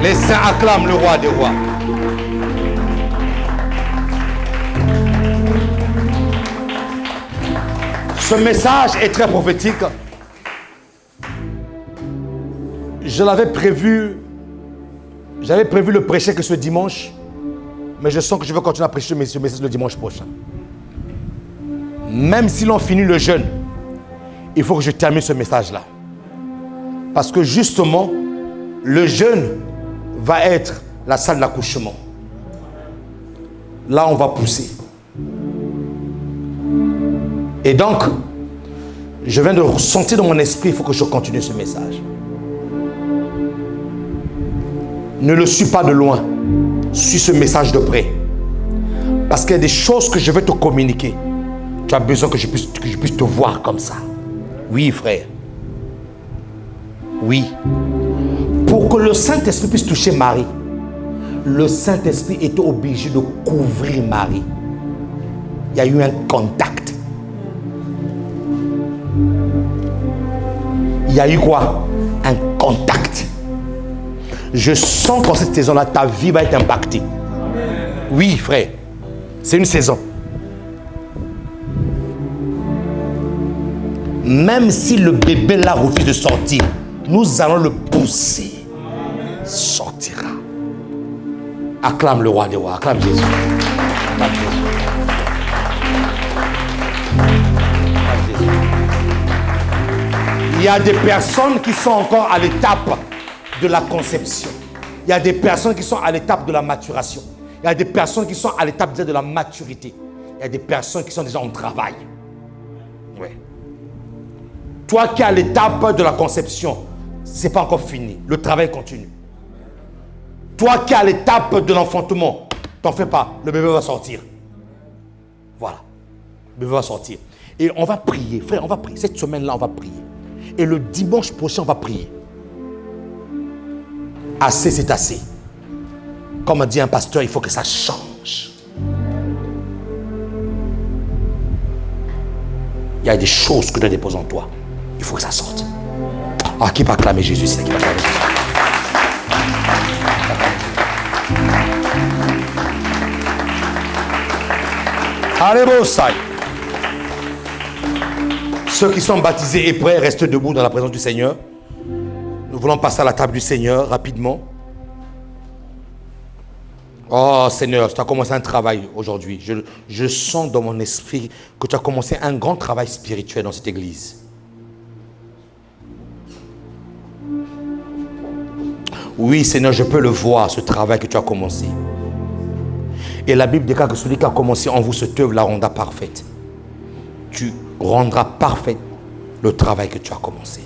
Les saints acclament le roi des rois. Ce message est très prophétique. J'avais prévu le prêcher que ce dimanche. Mais je sens que je vais continuer à prêcher ce message le dimanche prochain. Même si l'on finit le jeûne, il faut que je termine ce message-là. Parce que justement, le jeûne va être la salle d'accouchement. Là, on va pousser. Et donc, je viens de ressentir dans mon esprit, il faut que je continue ce message. Ne le suis pas de loin. Suis ce message de près. Parce qu'il y a des choses que je vais te communiquer. Tu as besoin que je puisse te voir comme ça. Oui, frère. Oui. Pour que le Saint-Esprit puisse toucher Marie, le Saint-Esprit était obligé de couvrir Marie. Il y a eu un contact. Il y a eu quoi? Un contact. Je sens qu'en cette saison-là, ta vie va être impactée. Oui, frère. C'est une saison. Même si le bébé là refuse de sortir, nous allons le pousser. Sortira. Acclame le roi des rois. Acclame Jésus. Acclame Jésus. Il y a des personnes qui sont encore à l'étape de la conception. Il y a des personnes qui sont à l'étape de la maturation. Il y a des personnes qui sont à l'étape de la maturité. Il y a des personnes qui sont déjà en travail. Oui. Toi qui es à l'étape de la conception, ce n'est pas encore fini. Le travail continue. Toi qui es à l'étape de l'enfantement, t'en fais pas. Le bébé va sortir. Voilà. Le bébé va sortir. Et on va prier. Frère, on va prier. Cette semaine-là, on va prier. Et le dimanche prochain, on va prier. Assez, c'est assez. Comme dit un pasteur, il faut que ça change. Il y a des choses que Dieu dépose en toi. Il faut que ça sorte. Ah, qui va acclamer Jésus? C'est qui va acclamer Jésus. Allez, bon, ça. Ceux qui sont baptisés et prêts, restent debout dans la présence du Seigneur. Nous voulons passer à la table du Seigneur rapidement. Oh Seigneur, tu as commencé un travail aujourd'hui. Je sens dans mon esprit que tu as commencé un grand travail spirituel dans cette église. Oui Seigneur, je peux le voir, ce travail que tu as commencé. Et la Bible déclare que celui qui a commencé en vous cette œuvre la rendra parfaite. Tu rendras parfait le travail que tu as commencé.